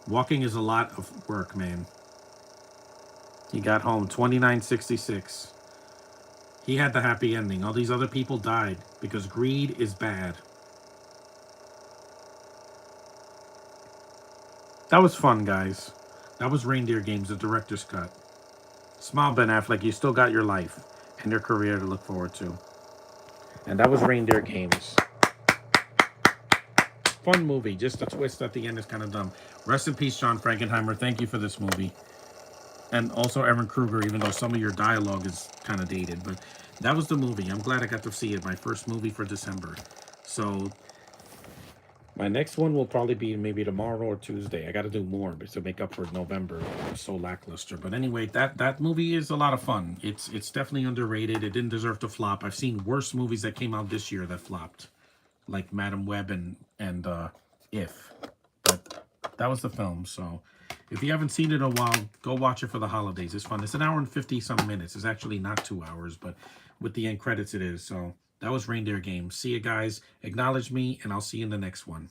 Walking is a lot of work, man. He got home 29:66. He had the happy ending. All these other people died because greed is bad. That was fun, guys. That was Reindeer Games, the director's cut. Smile, Ben Affleck. You still got your life and your career to look forward to. And that was Reindeer Games. Fun movie. Just the twist at the end is kind of dumb. Rest in peace, John Frankenheimer. Thank you for this movie. And also Evan Kruger, even though some of your dialogue is kind of dated. But that was the movie. I'm glad I got to see it. My first movie for December. So my next one will probably be maybe tomorrow or Tuesday. I got to do more to make up for November. It was so lackluster. But anyway, that movie is a lot of fun. It's definitely underrated. It didn't deserve to flop. I've seen worse movies that came out this year that flopped, like Madam Web and If. But that was the film. So if you haven't seen it in a while, go watch it for the holidays. It's fun. It's an hour and 50 some minutes. It's actually not 2 hours, but with the end credits it is. So that was Reindeer Games. See you guys. Acknowledge me, and I'll see you in the next one.